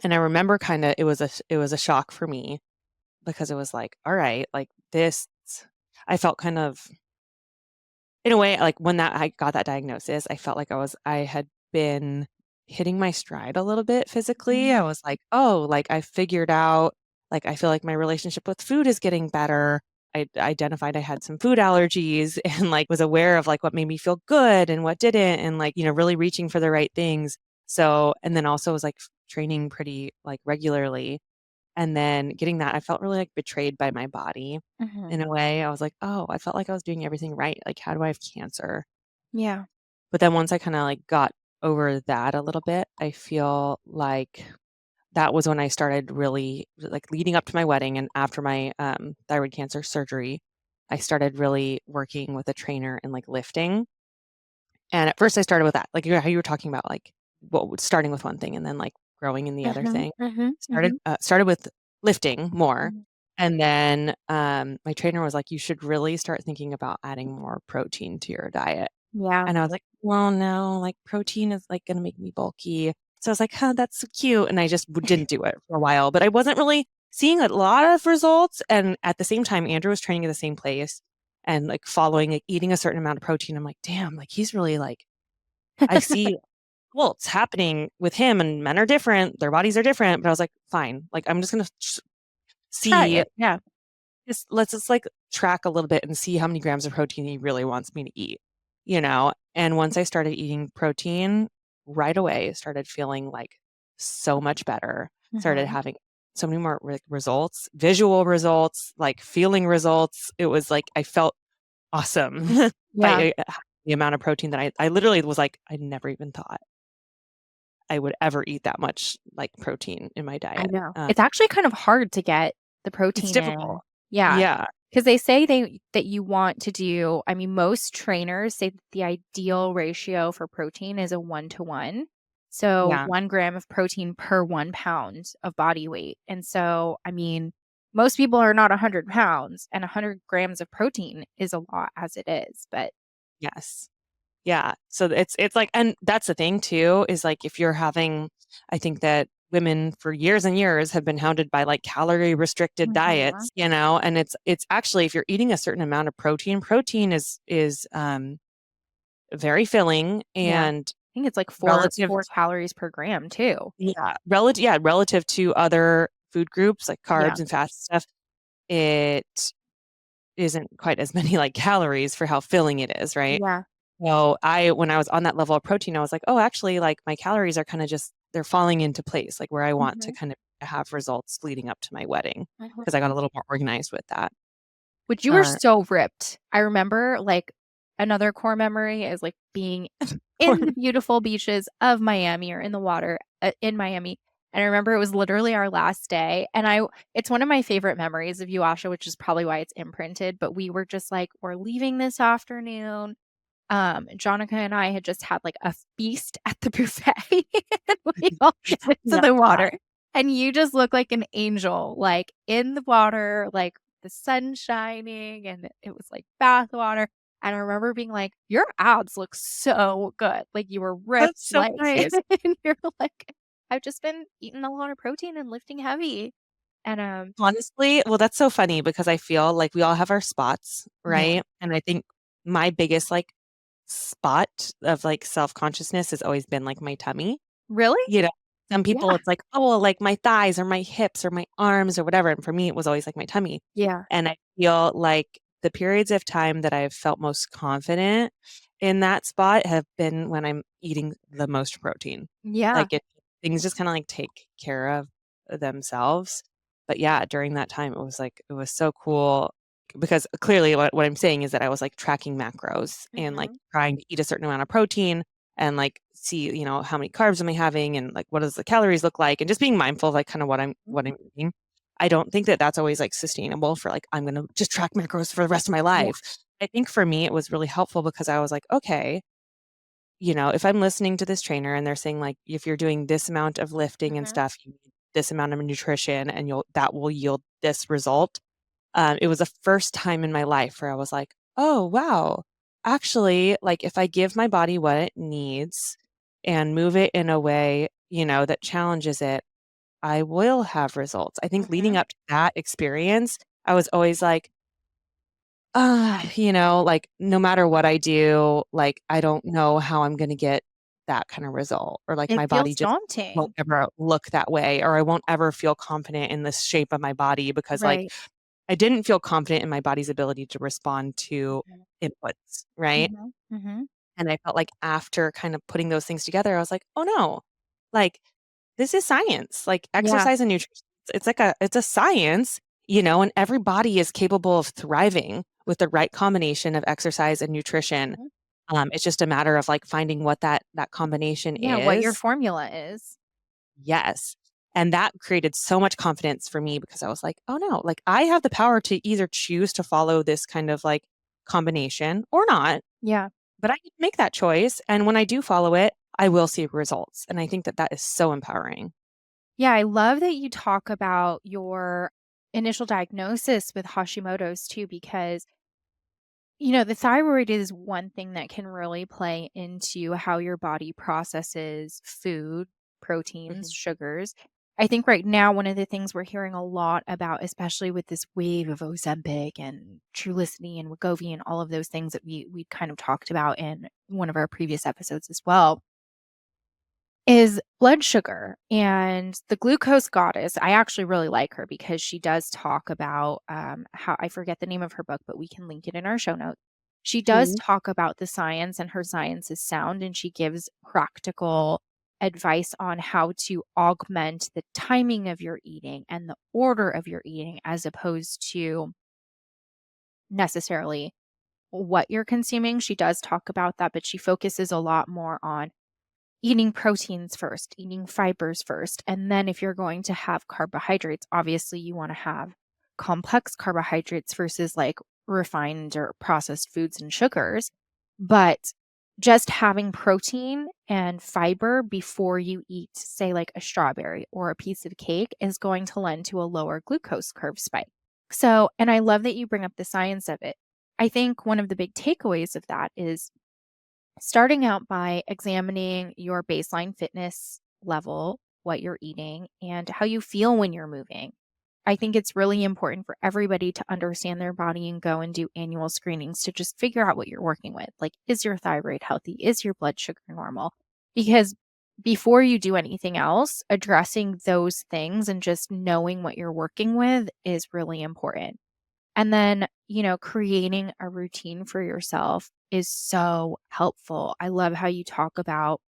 and I remember kinda it was a shock for me because it was like, "All right, like this." I felt kind of in a way, like when that I got that diagnosis, I felt like I had been hitting my stride a little bit physically. Mhm. I was like, "Oh, like I figured out like I feel like my relationship with food is getting better." I identified I had some food allergies and like was aware of like what made me feel good and what didn't and like, really reaching for the right things. So, and then also was like training pretty like regularly. And then getting that, I felt really, like, betrayed by my body Mhm. in a way. I was like, "Oh, I felt like I was doing everything right. Like, how do I have cancer?" Yeah. But then once I kinda, like, got over that a little bit, I feel like that was when I started really like, leading up to my wedding and after my, thyroid cancer surgery, I started really working with a trainer and, like, lifting. And at first I started with that, like, how you were talking about, like, starting with one thing and then, like, growing in the other Mhm, thing. mhm, Started mhm, started with lifting more, mhm. and then, my trainer was like, "You should really start thinking about adding more protein to your diet." Yeah. And I was like, "Well, no, like, protein is, like, gonna make me bulky." So I was like, "Huh, that's so cute," and I just didn't do it for a while, but I wasn't really seeing a lot of results, and at the same time, Andrew was training at the same place and, like, following, like, eating a certain amount of protein. I'm like, "Damn, like, he's really, like" I see well, it's happening with him, and men are different, their bodies are different, but I was like, "Fine, like, I'm just gonna Try see it, yeah. let's just, like, track a little bit and see how many grams of protein he really wants me to eat," And once I started eating protein, right away, started feeling, like, so much better, started Mhm. having so many more, results, visual results, like, feeling results. It was like I felt awesome Yeah, by, the amount of protein that I literally was like, "I never even thought I would ever eat that much, like, protein in my I diet." know. It's actually kind of hard to get the It's protein in. difficult. Yeah, Yeah, because they say that you want to do I mean, most trainers say that the ideal ratio for protein is a 1 to 1. So, yeah. 1 gram of protein per 1 pound of body weight, and so, I mean, most people are not 100 pounds, and 100 grams of protein is a lot as it is, but Yes. Yeah. So it's like and that's the thing too, is like if you're having I think that women for years and years have been hounded by like calorie restricted Mhm. diets, and it's actually if you're eating a certain amount of protein, protein is very filling Yeah. I and think it's like 4 relative calories per gram too. relative to other food groups like Yeah. carbs and fats and stuff, it isn't quite as many like calories for how filling it is, right? Yeah. So, when I was on that level of protein, I was like, "Oh, actually, like, my calories are kinda just they're falling into place, like, where I want to Mhm. kind of have results leading up to my wedding Mhm. because I got a little more organized with that. Which you were Uh, so ripped. I remember, like, another core memory is, like, being or in the beautiful beaches of Miami or in the water, in Miami, and I remember it was literally our last day, and I it's one of my favorite memories of you, Asha, which is probably why it's imprinted, but we were just like, "We're leaving this afternoon." Jonica and I had just had, like, a feast at the buffet, and we all get into love the that. water, and you just look like an angel, like, in the water, like, the sun shining, and it was, like, bath water, and I remember being like, "Your abs look so good." Like, you were ripped, That's so like nice. and you're like, "I've just been eating a lot of protein and lifting heavy." And, Honestly well, that's so funny because I feel like we all have our spots, yeah. right? And I think my biggest, like, spot of, like, self-consciousness has always been, like, my tummy. Really? You know, some people, Yeah. it's like, "Oh, well, like, my thighs or my hips or my arms or whatever," and for me, it was always, like, my tummy, Yeah. and I feel like the periods of time that I've felt most confident in that spot have been when I'm eating the most protein. Yeah. Like, things just kinda, like, take care of themselves, but yeah, during that time, it was, like it was so cool because clearly what I'm saying is that I was, like, tracking macros and, like, Mhm. trying to eat a certain amount of protein and like see, how many carbs am I having and like what does the calories look like and just being mindful of like kind of what I'm eating. I don't think that that's always like sustainable for like I'm going to just track macros for the rest of my Yeah. life. I think for me it was really helpful because I was like, okay, if I'm listening to this trainer and they're saying like if you're doing this amount of lifting and Mhm. stuff, you need this amount of nutrition and that will yield this result. It was the first time in my life where I was like, "Oh, wow. Actually, like, if I give my body what it needs and move it in a way, that challenges it, I will have results." I think leading Mhm. up to that experience, I was always like, like no matter what I do, like I don't know how I'm going to get that kind of result, or like It my body feels just won't daunting. ever look that way, or I won't ever feel confident in the shape of my body because like Right. I didn't feel confident in my body's ability to respond to Mhm. inputs, right? Mhm. Mhm. And I felt like after kind of putting those things together, I was like, "Oh no. Like this is science. Like Yeah. exercise and nutrition. It's a science, and every body is capable of thriving with the right combination of exercise and nutrition. Mhm. It's just a matter of like finding what that combination Yeah, what your is. formula is. Yes. And that created so much confidence for me because I was like, "Oh no, like I have the power to either choose to follow this kind of like combination or not, Yeah. but I can make that choice, and when I do follow it, I will see results." And I think that that is so empowering. Yeah, I love that you talk about your initial diagnosis with Hashimoto's too, because the thyroid is one thing that can really play into how your body processes food, proteins, Mhm. sugars. I think right now, one of the things we're hearing a lot about, especially with this wave of Ozempic and Trulicity and Wegovy and all of those things that we kind of talked about in one of our previous episodes as well, is blood sugar. And the glucose goddess, I actually really like her because she does talk about how, I forget the name of her book, but we can link it in our show notes. She does Mhm. talk about the science, and her science is sound, and she gives practical advice on how to augment the timing of your eating and the order of your eating as opposed to necessarily what you're consuming. She does talk about that, but she focuses a lot more on eating proteins first, eating fibers first. And then if you're going to have carbohydrates, obviously you want to have complex carbohydrates versus like refined or processed foods and sugars. But just having protein and fiber before you eat, say, like a strawberry or a piece of cake, is going to lend to a lower glucose curve spike. So, and I love that you bring up the science of it. I think one of the big takeaways of that is starting out by examining your baseline fitness level, what you're eating, and how you feel when you're moving. I think it's really important for everybody to understand their body and go and do annual screenings to just figure out what you're working with. Like, is your thyroid healthy? Is your blood sugar normal? Because before you do anything else, addressing those things and just knowing what you're working with is really important. And then, creating a routine for yourself is so helpful. I love how you talk about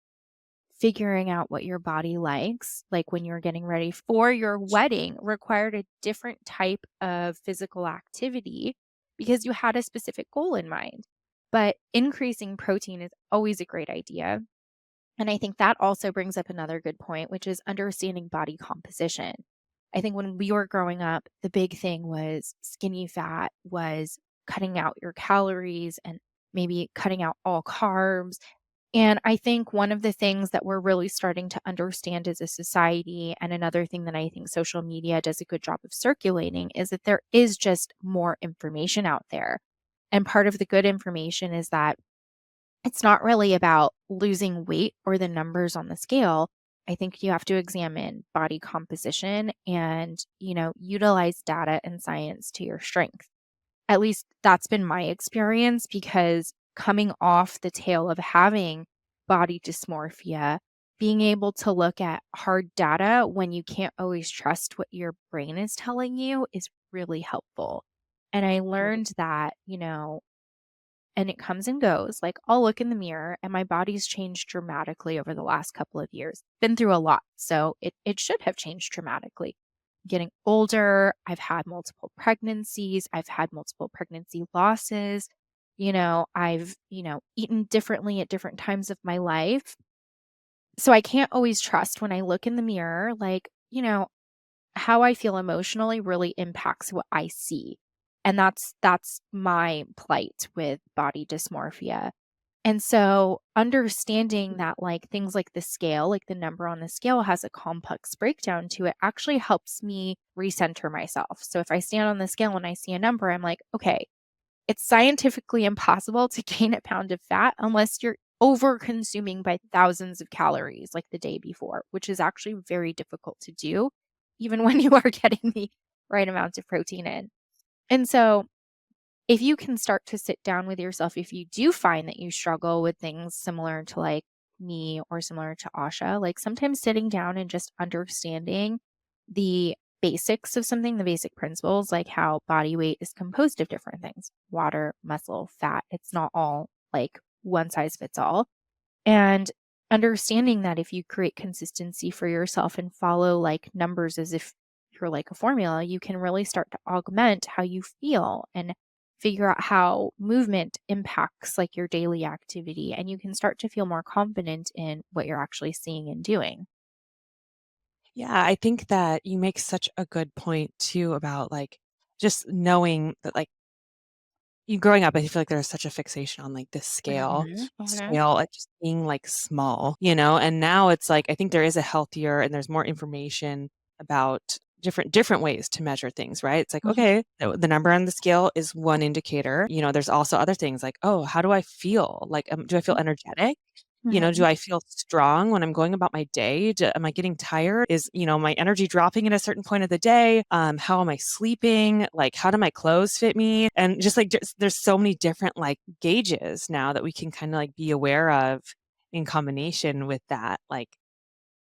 figuring out what your body likes, like when you're getting ready for your wedding, required a different type of physical activity because you had a specific goal in mind. But increasing protein is always a great idea. And I think that also brings up another good point, which is understanding body composition. I think when we were growing up, the big thing was skinny fat, was cutting out your calories and maybe cutting out all carbs. And I think one of the things that we're really starting to understand as a society, and another thing that I think social media does a good job of circulating, is that there is just more information out there. And part of the good information is that it's not really about losing weight or the numbers on the scale. I think you have to examine body composition and, utilize data and science to your strength. At least that's been my experience because coming off the tail of having body dysmorphia, being able to look at hard data when you can't always trust what your brain is telling you is really helpful. And I Right. learned that, and it comes and goes. Like, I'll look in the mirror and my body's changed dramatically over the last couple of years. Been through a lot, so it should have changed dramatically. Getting older, I've had multiple pregnancies, I've had multiple pregnancy losses. I've, eaten differently at different times of my life. So I can't always trust when I look in the mirror, like, how I feel emotionally really impacts what I see. And that's my plight with body dysmorphia. And so understanding that like things like the scale, like the number on the scale has a complex breakdown to it actually helps me recenter myself. So if I stand on the scale and I see a number, I'm like, okay, it's scientifically impossible to gain a pound of fat unless you're over consuming by thousands of calories like the day before, which is actually very difficult to do, even when you are getting the right amount of protein in. And so if you can start to sit down with yourself, if you do find that you struggle with things similar to like me or similar to Asha, like sometimes sitting down and just understanding the basics of something, the basic principles, like how body weight is composed of different things: water, muscle, fat. It's not all like one size fits all. And understanding that if you create consistency for yourself and follow like numbers as if you're like a formula, you can really start to augment how you feel and figure out how movement impacts like your daily activity. And you can start to feel more confident in what you're actually seeing and doing. Yeah, I think that you make such a good point too about, like, just knowing that, like, you growing up, I feel like there's such a fixation on, like, this Mhm, mhm, scale, like, just being, like, small, and now it's like, I think there is a healthier and there's more information about different ways to measure things, right? It's like, mhm, okay, the number on the scale is one indicator, there's also other things like, "Oh, how do I feel? Like, do I feel energetic? Do mhm, I feel strong when I'm going about my day? Am I getting tired? Is, my energy dropping at a certain point of the day? How am I sleeping? Like, how do my clothes fit me? And just there's so many different like gauges now that we can kind of like be aware of in combination with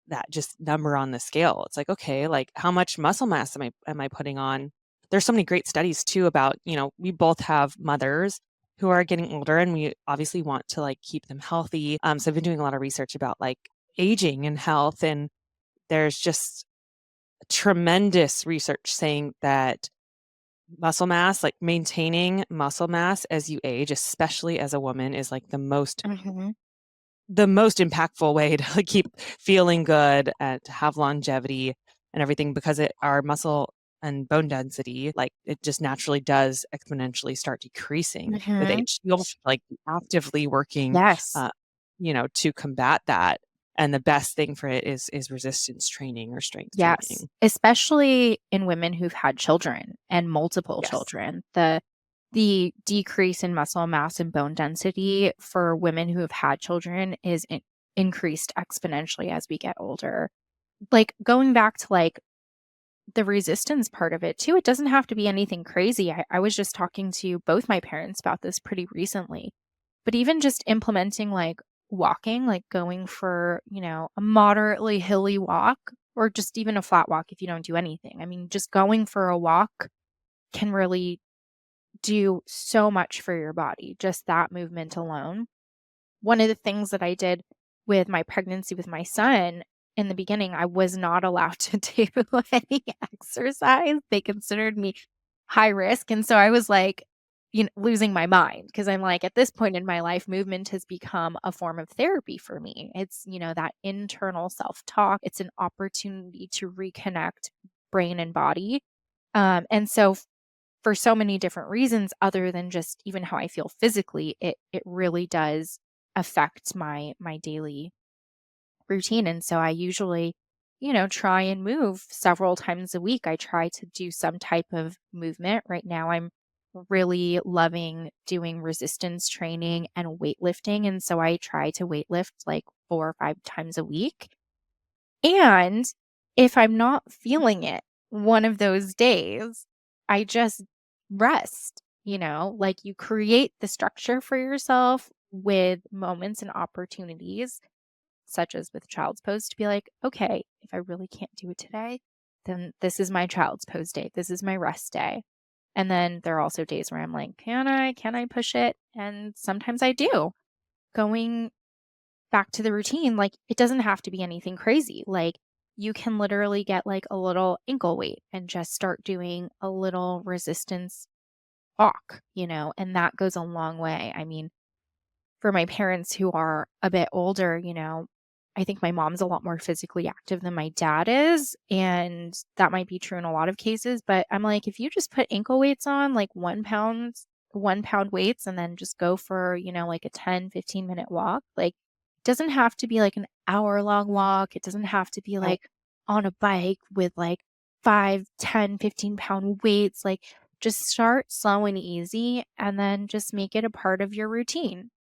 that just number on the scale. It's like, okay, like how much muscle mass am I putting on? There's so many great studies too about, we both have mothers who are getting older and we obviously want to like keep them healthy. So I've been doing a lot of research about like aging and health, and there's just tremendous research saying that muscle mass, like maintaining muscle mass as you age, especially as a woman, is like mhm, the most impactful way to like, keep feeling good and to have longevity and everything because our muscle and bone density, like it just naturally does exponentially start decreasing with mhm. age. You almost like be actively working, Yes. uh, to combat that. And the best thing for it is resistance training or strength Yes, training. especially in women who've had children and multiple Yes. children. The decrease in muscle mass and bone density for women who have had children is increased exponentially as we get older. Like going back to like the resistance part of it too, it doesn't have to be anything crazy. I was just talking to both my parents about this pretty recently. But even just implementing, like, walking, like, going for, a moderately hilly walk or just even a flat walk if you don't do anything. I mean, just going for a walk can really do so much for your body, just that movement alone. One of the things that I did with my pregnancy with my son, in the beginning, I was not allowed to do any exercise. They considered me high risk, and so I was like, losing my mind because 'cause I'm like, at this point in my life, movement has become a form of therapy for me. It's, that internal self-talk. It's an opportunity to reconnect brain and body. And so for so many different reasons other than just even how I feel physically, it really does affect my daily routine. And so I usually, try and move several times a week. I try to do some type of movement. Right now I'm really loving doing resistance training and weightlifting. And so I try to weightlift like 4 or 5 times a week. And if I'm not feeling it one of those days, I just rest, like you create the structure for yourself with moments and opportunities, such as with child's pose, to be like, okay, if I really can't do it today, then this is my child's pose day. This is my rest day. And then there are also days where I'm like, can I push it? And sometimes I do. Going back to the routine, like, it doesn't have to be anything crazy. Like, you can literally get like a little ankle weight and just start doing a little resistance walk, and that goes a long way. I mean, for my parents who are a bit older, I think my mom's a lot more physically active than my dad is. And that might be true in a lot of cases. But I'm like, if you just put ankle weights on, like 1 pound weights, and then just go for, like a 10-15 minute walk, like, it doesn't have to be like an hour long walk. It doesn't have to be Right. like on a bike with like 5, 10, 15 pound weights. Like, just start slow and easy and then just make it a part of your routine.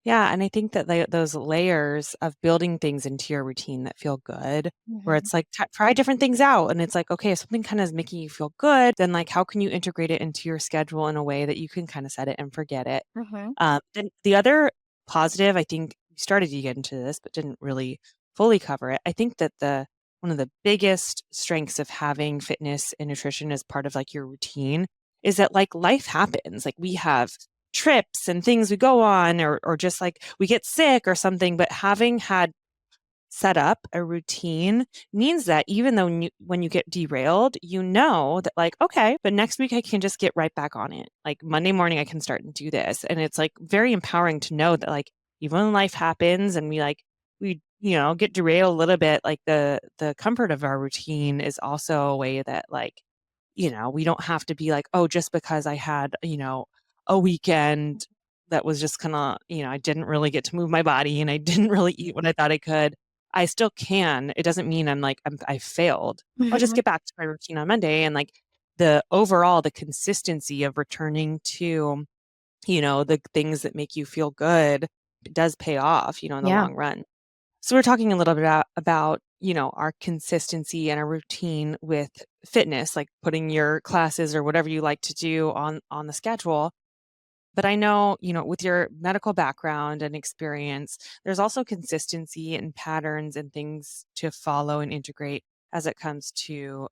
Yeah, and I think that those layers of building things into your routine that feel good, where Mhm. it's like try different things out, and it's like, okay, if something kind of is making you feel good, then like how can you integrate it into your schedule in a way that you can kind of set it and forget it? Mhm. Then the other positive, I think you started to get into this, but didn't really fully cover it. I think that the one of the biggest strengths of having fitness and nutrition as part of like your routine is that like life happens. Like we have trips and things we go on or just like we get sick or something, but having had set up a routine means that even though when you get derailed, you know that like, okay, but next week I can just get right back on it. Like Monday morning, I can start and do this. And it's like very empowering to know that like, even when life happens and we get derailed a little bit, like the comfort of our routine is also a way that like, we don't have to be like, oh, just because I had, a weekend that was just kind of, I didn't really get to move my body and I didn't really eat what I thought I could. I still can. It doesn't mean I'm like I failed. I'll just Mhm. get back to my routine on Monday and like the consistency of returning to, the things that make you feel good does pay off, in the Yeah. long run. So we're talking a little bit about, our consistency and our routine with fitness, like putting your classes or whatever you like to do on the schedule. But I know, with your medical background and experience, there's also consistency and patterns and things to follow and integrate as it comes to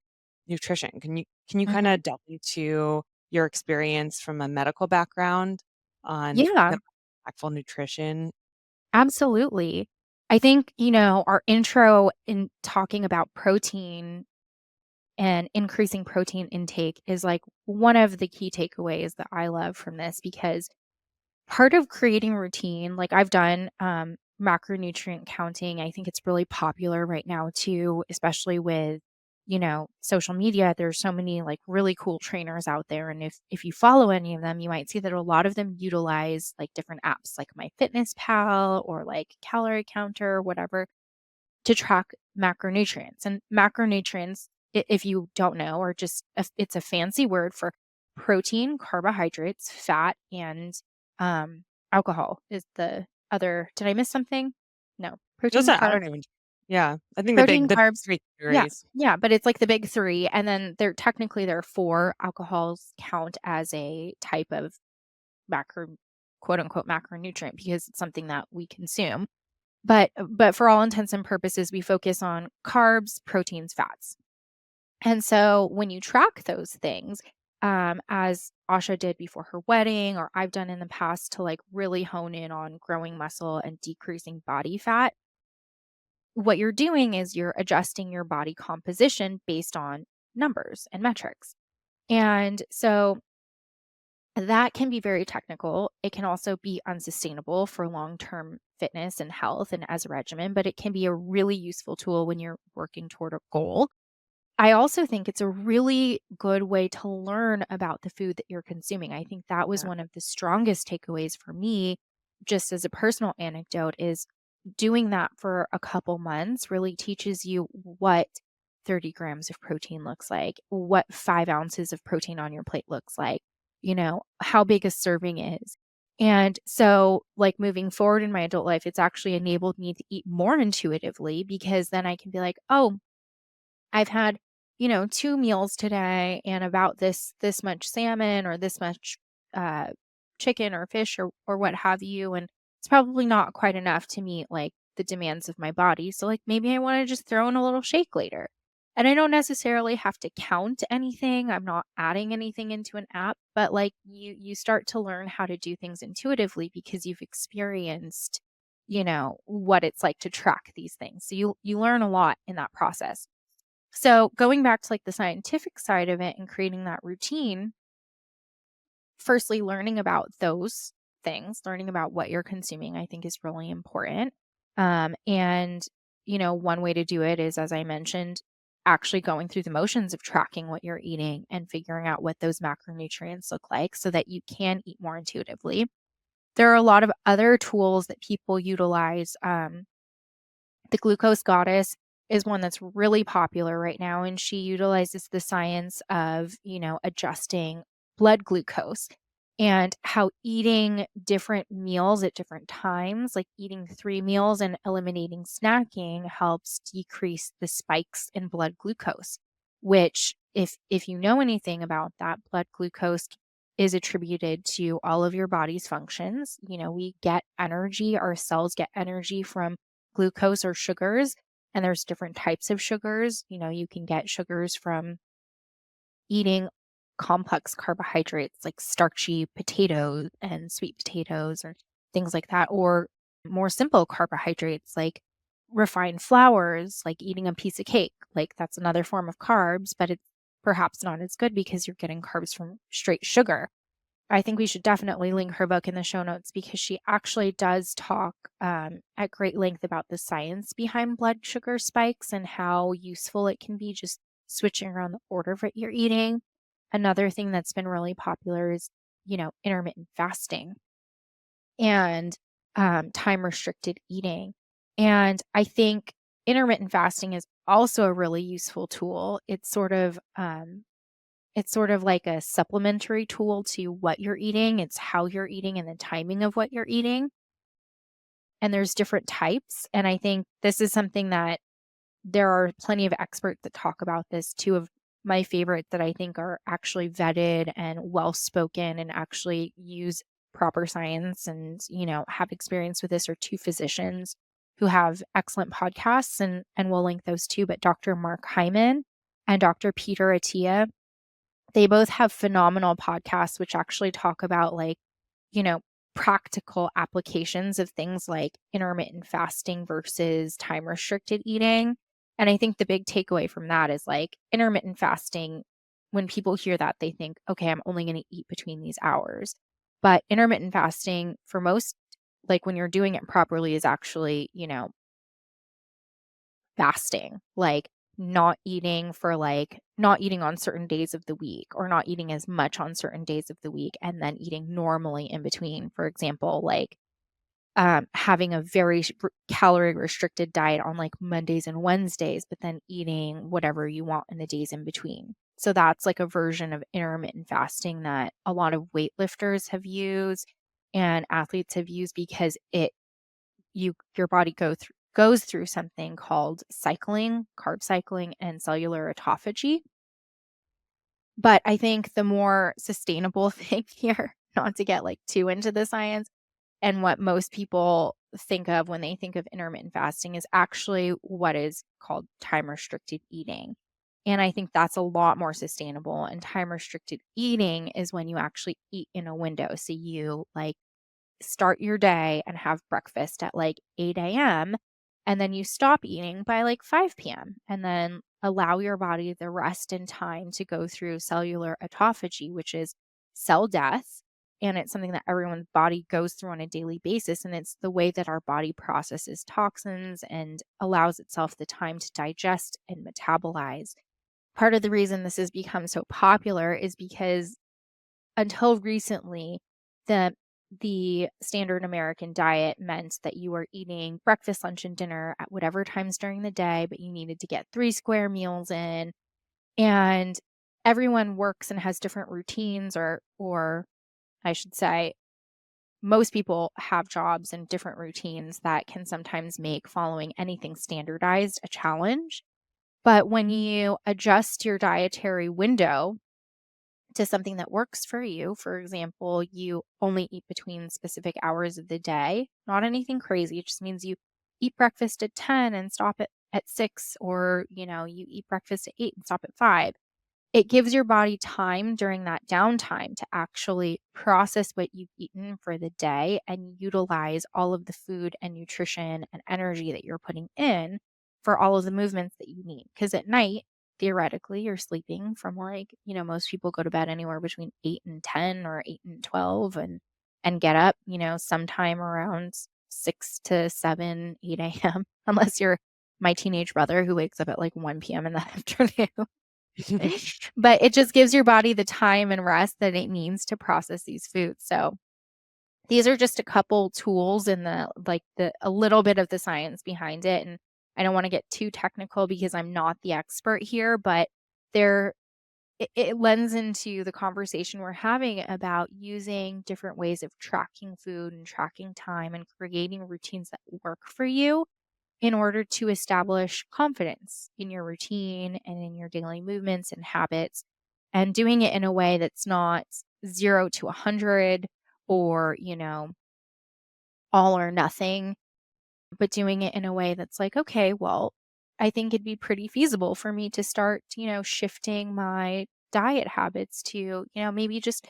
nutrition. Can you kind Mhm. of delve into your experience from a medical background on Yeah, the impactful nutrition? absolutely. I think, our intro in talking about protein and increasing protein intake is like one of the key takeaways that I love from this because part of creating routine, like I've done macronutrient counting. I think it's really popular right now too, especially with, social media. There's so many like really cool trainers out there. And if you follow any of them, you might see that a lot of them utilize like different apps like MyFitnessPal or like Calorie Counter, whatever, to track macronutrients. And macronutrients, if you don't know, are just it's a fancy word for protein, carbohydrates, fat, and um, alcohol is the other. Did I miss something? No, Those protein, are I don't even yeah, I think protein, the carbs. 3 Yeah, categories. yeah, but it's like the big three, and then there are four. Alcohols count as a type of macro, quote unquote macronutrient because it's something that we consume. But for all intents and purposes, we focus on carbs, proteins, fats. And so when you track those things, as Asha did before her wedding, or I've done in the past to like really hone in on growing muscle and decreasing body fat, what you're doing is you're adjusting your body composition based on numbers and metrics. And so that can be very technical. It can also be unsustainable for long term fitness and health and as a regimen, but it can be a really useful tool when you're working toward a goal. I also think it's a really good way to learn about the food that you're consuming. I think that was Yeah. one of the strongest takeaways for me, just as a personal anecdote, is doing that for a couple months really teaches you what 30 grams of protein looks like, what 5 ounces of protein on your plate looks like, how big a serving is. And so, like moving forward in my adult life, it's actually enabled me to eat more intuitively because then I can be like, oh, I've had, 2 meals today and about this much salmon or this much, uh, chicken or fish or what have you, and it's probably not quite enough to meet, like, the demands of my body, so, like, maybe I wanna just throw in a little shake later. And I don't necessarily have to count anything, I'm not adding anything into an app, but, like, you start to learn how to do things intuitively because you've experienced, what it's like to track these things, so you learn a lot in that process. So going back to like the scientific side of it and creating that routine, firstly, learning about those things, learning about what you're consuming, I think is really important. And, one way to do it is, as I mentioned, actually going through the motions of tracking what you're eating and figuring out what those macronutrients look like so that you can eat more intuitively. There are a lot of other tools that people utilize. The glucose goddess is one that's really popular right now, and she utilizes the science of, adjusting blood glucose. and how eating different meals at different times, like eating 3 meals and eliminating snacking, helps decrease the spikes in blood glucose, which if you know anything about that, blood glucose is attributed to all of your body's functions. We get energy, our cells get energy from glucose or sugars, and there's different types of sugars. You can get sugars from eating complex carbohydrates like starchy potatoes and sweet potatoes or things like that, or more simple carbohydrates like refined flours, like eating a piece of cake. Like that's another form of carbs, but it's perhaps not as good because you're getting carbs from straight sugar. I think we should definitely link her book in the show notes because she actually does talk at great length about the science behind blood sugar spikes and how useful it can be just switching around the order of what you're eating. Another thing that's been really popular is, intermittent fasting and time restricted eating. And I think intermittent fasting is also a really useful tool. It's sort of like a supplementary tool to what you're eating. It's how you're eating and the timing of what you're eating. And there's different types. And I think this is something that there are plenty of experts that talk about this. Two of my favorites that I think are actually vetted and well spoken and actually use proper science and, have experience with this are two physicians who have excellent podcasts, and we'll link those too. But Dr. Mark Hyman and Dr. Peter Attia, they both have phenomenal podcasts which actually talk about you know, practical applications of things like intermittent fasting versus time restricted eating. And I think the big takeaway from that is intermittent fasting, when people hear that, they think, okay, I'm only going to eat between these hours. But intermittent fasting for most, like when you're doing it properly, is actually, fasting, like not eating on certain days of the week or not eating as much on certain days of the week and then eating normally in between. For example, having a very calorie restricted diet on like Mondays and Wednesdays, but then eating whatever you want in the days in between. So that's like a version of intermittent fasting that a lot of weightlifters have used and athletes have used because your body goes through something called cycling, carb cycling, and cellular autophagy. But I think the more sustainable thing here, not to get too into the science, and what most people think of when they think of intermittent fasting is actually what is called time restricted eating. And I think that's a lot more sustainable. And time restricted eating is when you actually eat in a window. So you start your day and have breakfast at 8 a.m. and then you stop eating by 5 p.m. and then allow your body the rest and time to go through cellular autophagy, which is cell death. And it's something that everyone's body goes through on a daily basis. And it's the way that our body processes toxins and allows itself the time to digest and metabolize. Part of the reason this has become so popular is because until recently, the the standard American diet meant that you were eating breakfast, lunch, and dinner at whatever times during the day, but you needed to get 3 square meals in. And everyone works and has different routines, or I should say, most people have jobs and different routines that can sometimes make following anything standardized a challenge. But when you adjust your dietary window to something that works for you. For example, you only eat between specific hours of the day, not anything crazy. It just means you eat breakfast at 10 and stop at 6, or, you eat breakfast at 8 and stop at 5. It gives your body time during that downtime to actually process what you've eaten for the day and utilize all of the food and nutrition and energy that you're putting in for all of the movements that you need. Because at night, theoretically, you're sleeping from most people go to bed anywhere between 8 and 10 or 8 and 12 and get up, sometime around 6 to 7, 8 a.m. unless you're my teenage brother who wakes up at 1 p.m. in the afternoon. But it just gives your body the time and rest that it needs to process these foods. So these are just a couple tools in the a little bit of the science behind it. And I don't want to get too technical because I'm not the expert here, but they're it lends into the conversation we're having about using different ways of tracking food and tracking time and creating routines that work for you in order to establish confidence in your routine and in your daily movements and habits, and doing it in a way that's not 0 to 100 or, all or nothing, but doing it in a way that's like, okay, well, I think it'd be pretty feasible for me to start, shifting my diet habits to, maybe just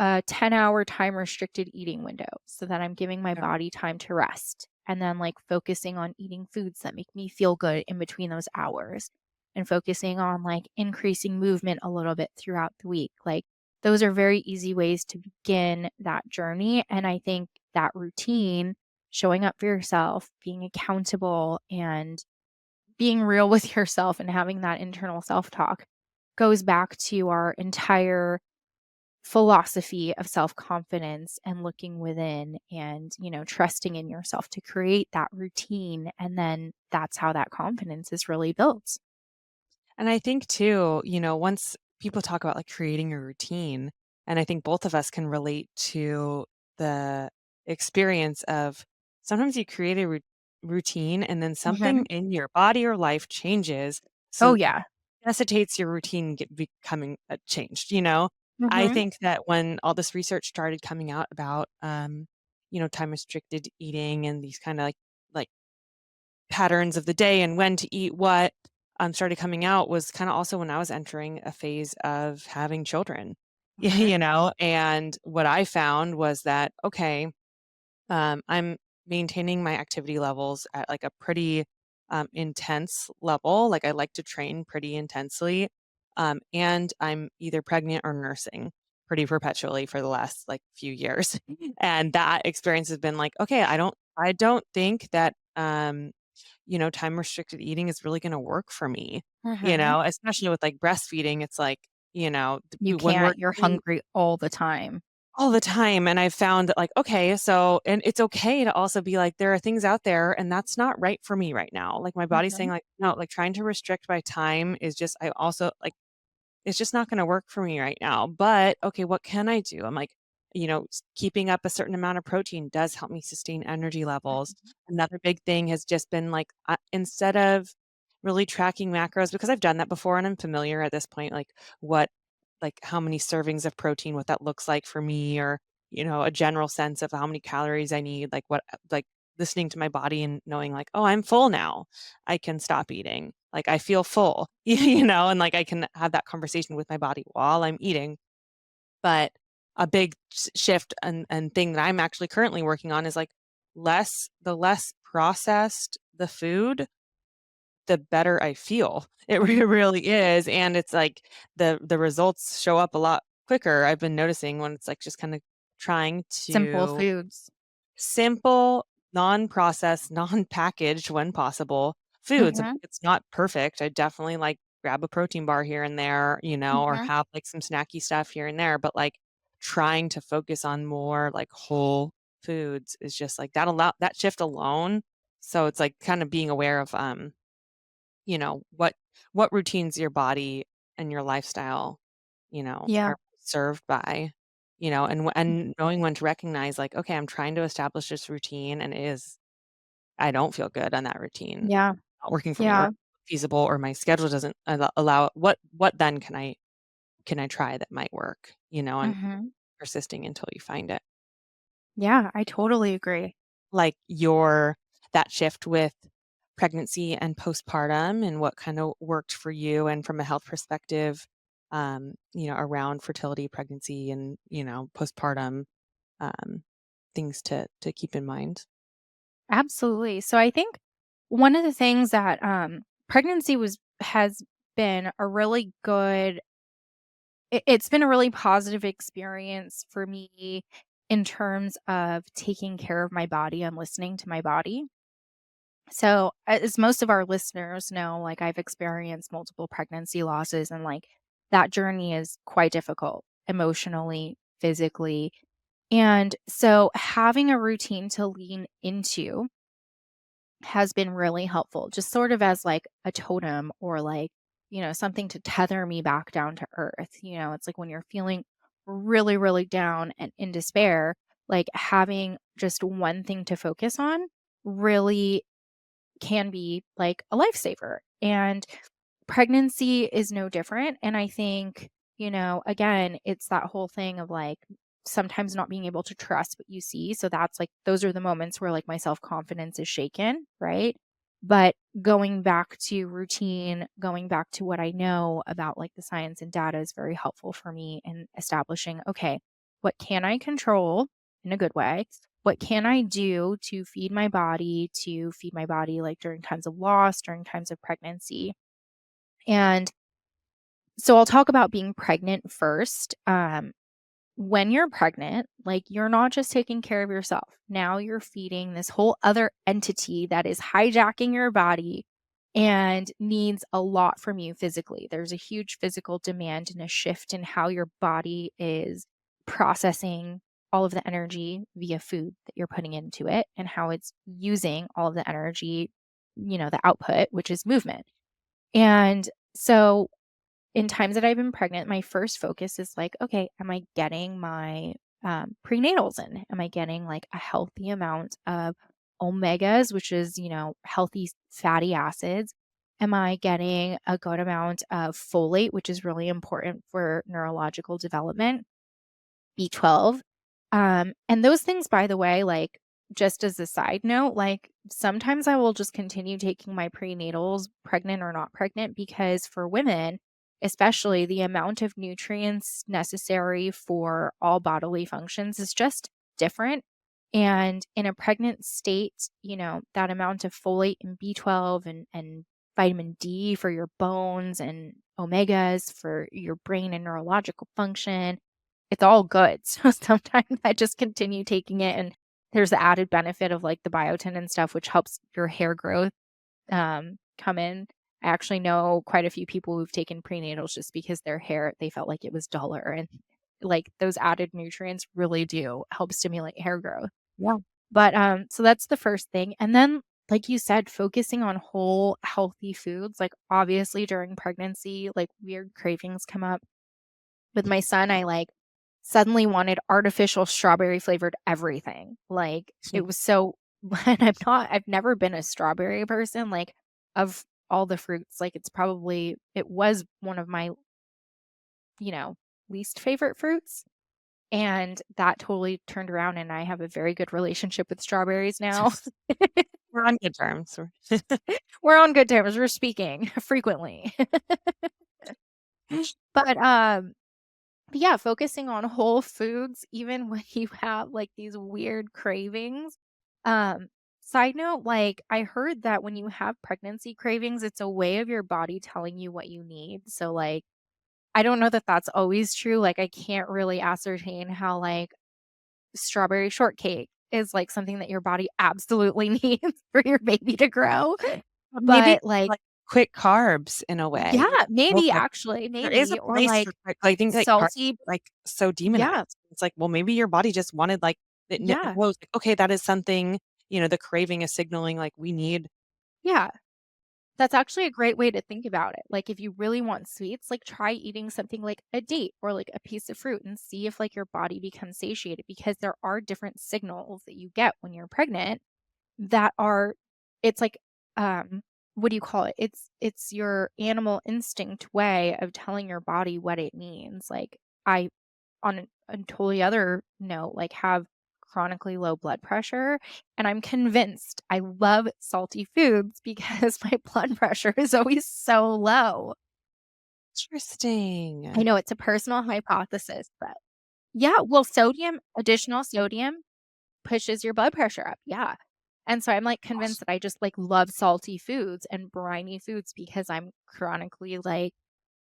a 10-hour time restricted eating window so that I'm giving my Yeah. body time to rest, and then like focusing on eating foods that make me feel good in between those hours, and focusing on like increasing movement a little bit throughout the week. Like those are very easy ways to begin that journey. And I think that routine, showing up for yourself, being accountable, and being real with yourself and having that internal self talk goes back to our entire philosophy of self-confidence and looking within and, trusting in yourself to create that routine. And then that's how that confidence is really built. And I think too, once people talk about like creating a routine, and I think both of us can relate to the experience of sometimes you create a routine and then something Mhm. in your body or life changes. Oh, So yeah. necessitates your routine becoming changed. I Mhm. think that when all this research started coming out about, time restricted eating and these kind of like patterns of the day and when to eat what, started coming out was kinda also when I was entering a phase of having children, Mhm. and what I found was that, okay, I'm maintaining my activity levels at, like, a pretty, intense level, like, I like to train pretty intensely, and I'm either pregnant or nursing pretty perpetually for the last, like, few years, and that experience has been like, "Okay, I don't think that, time restricted eating is really gonna work for me," Mhm. especially with, like, breastfeeding, it's like, You when we're can't, you're eating hungry all the time. all the time, and I've found that, like, okay, so and it's okay to also be like, there are things out there, and that's not right for me right now. Like, my body's saying, Mhm. like, "No," like, trying to restrict my time is just I also like, it's just not gonna work for me right now, but, okay, what can I do? I'm like, keeping up a certain amount of protein does help me sustain energy levels. Mhm. Another big thing has just been, like, instead of really tracking macros because I've done that before and I'm familiar at this point, what how many servings of protein, what that looks like for me or, a general sense of how many calories I need, listening to my body and knowing like, "Oh, I'm full now. I can stop eating." Like, I feel full, and, like, I can have that conversation with my body while I'm eating. But a big shift and thing that I'm actually currently working on is, like, less processed the food, the better I feel. It really is, and it's like the results show up a lot quicker. I've been noticing when it's, like, just kinda trying Simple to foods. simple, non-processed, non-packaged when possible foods. Mhm. It's not perfect. I definitely, like, grab a protein bar here and there, or Mhm. have, like, some snacky stuff here and there, but, like, trying to focus on more, like, whole foods is just, like, that shift alone so it's, like, kinda being aware of, what routines your body and your lifestyle, Yeah. are served by, and knowing when to recognize like, okay, I'm trying to establish this routine and I don't feel good on that routine. Yeah. Not working for me or Yeah. feasible or my schedule doesn't allow what then can I try that might work, and Mhm. persisting until you find it. Yeah, I totally agree. Like your that shift with pregnancy and postpartum and what kind of worked for you and from a health perspective, around fertility, pregnancy, and, postpartum, um, things to keep in mind. Absolutely. So I think one of the things that pregnancy was has been a really good it's been a really positive experience for me in terms of taking care of my body and listening to my body. So, as most of our listeners know, like I've experienced multiple pregnancy losses, and like that journey is quite difficult emotionally, physically. And so having a routine to lean into has been really helpful, just sort of as like a totem or like, something to tether me back down to earth. It's like when you're feeling really, really down and in despair, like having just one thing to focus on really can be like a lifesaver. And pregnancy is no different. And I think, again, it's that whole thing of like sometimes not being able to trust what you see. So that's like, those are the moments where like my self confidence is shaken, right? But going back to routine, going back to what I know about like the science and data is very helpful for me in establishing, okay, what can I control in a good way? What can I do to feed my body like during times of loss, during times of pregnancy? And so I'll talk about being pregnant first. When you're pregnant, like you're not just taking care of yourself. Now you're feeding this whole other entity that is hijacking your body and needs a lot from you physically. There's a huge physical demand and a shift in how your body is processing all of the energy via food that you're putting into it and how it's using all of the energy, the output, which is movement. And so in times that I've been pregnant, my first focus is like, okay, am I getting my prenatals in? Am I getting like a healthy amount of omegas, which is, healthy fatty acids? Am I getting a good amount of folate, which is really important for neurological development? B12. And those things, by the way, like just as a side note, like sometimes I will just continue taking my prenatals, pregnant or not pregnant, because for women, especially the amount of nutrients necessary for all bodily functions is just different. And in a pregnant state, that amount of folate and B12 and vitamin D for your bones and omegas for your brain and neurological function, it's all good. So sometimes I just continue taking it, and there's the added benefit of, like, the biotin and stuff, which helps your hair growth, come in. I actually know quite a few people who've taken prenatals just because their hair, they felt like it was duller, and, like, those added nutrients really do help stimulate hair growth. Yeah. But, so that's the first thing, and then, like you said, focusing on whole, healthy foods, like, obviously, during pregnancy, like, weird cravings come up. With my son, I, like, suddenly wanted artificial strawberry flavored everything. Like, it was so and I've never been a strawberry person, like, of all the fruits, like, it was one of my, you know, least favorite fruits, and that totally turned around, and I have a very good relationship with strawberries now. We're on good terms. We're on good terms, we're speaking frequently. But, But yeah, focusing on whole foods even when you have, like, these weird cravings. Um, Side note, like, I heard that when you have pregnancy cravings, it's a way of your body telling you what you need. So, like, I don't know that that's always true, like, I can't really ascertain how, like, strawberry shortcake is, like, something that your body absolutely needs for your baby to grow. Maybe, But, like, like, quick carbs in a way. yeah, Well, maybe like, actually, there is a maybe, or, place for like, quick I think, like, carbs salty. are, like, so Yeah, demonized. It's like, well, maybe your body just wanted, like, it yeah, knows, like, okay, that is something, the craving is signaling, like, we need. yeah. That's actually a great way to think about it. Like, if you really want sweets, like, try eating something like a date or, like, a piece of fruit and see if, like, your body becomes satiated because there are different signals that you get when you're pregnant that are it's like, um, what do you call it? It's your animal instinct way of telling your body what it needs. Like, I on a totally other note, like, have chronically low blood pressure, and I'm convinced I love salty foods because my blood pressure is always so low. I Interesting. know it's a personal hypothesis, but yeah, well, additional sodium pushes your blood pressure up, yeah. And so I'm, like, convinced that I just, like, love salty foods and briny foods because I'm chronically, like,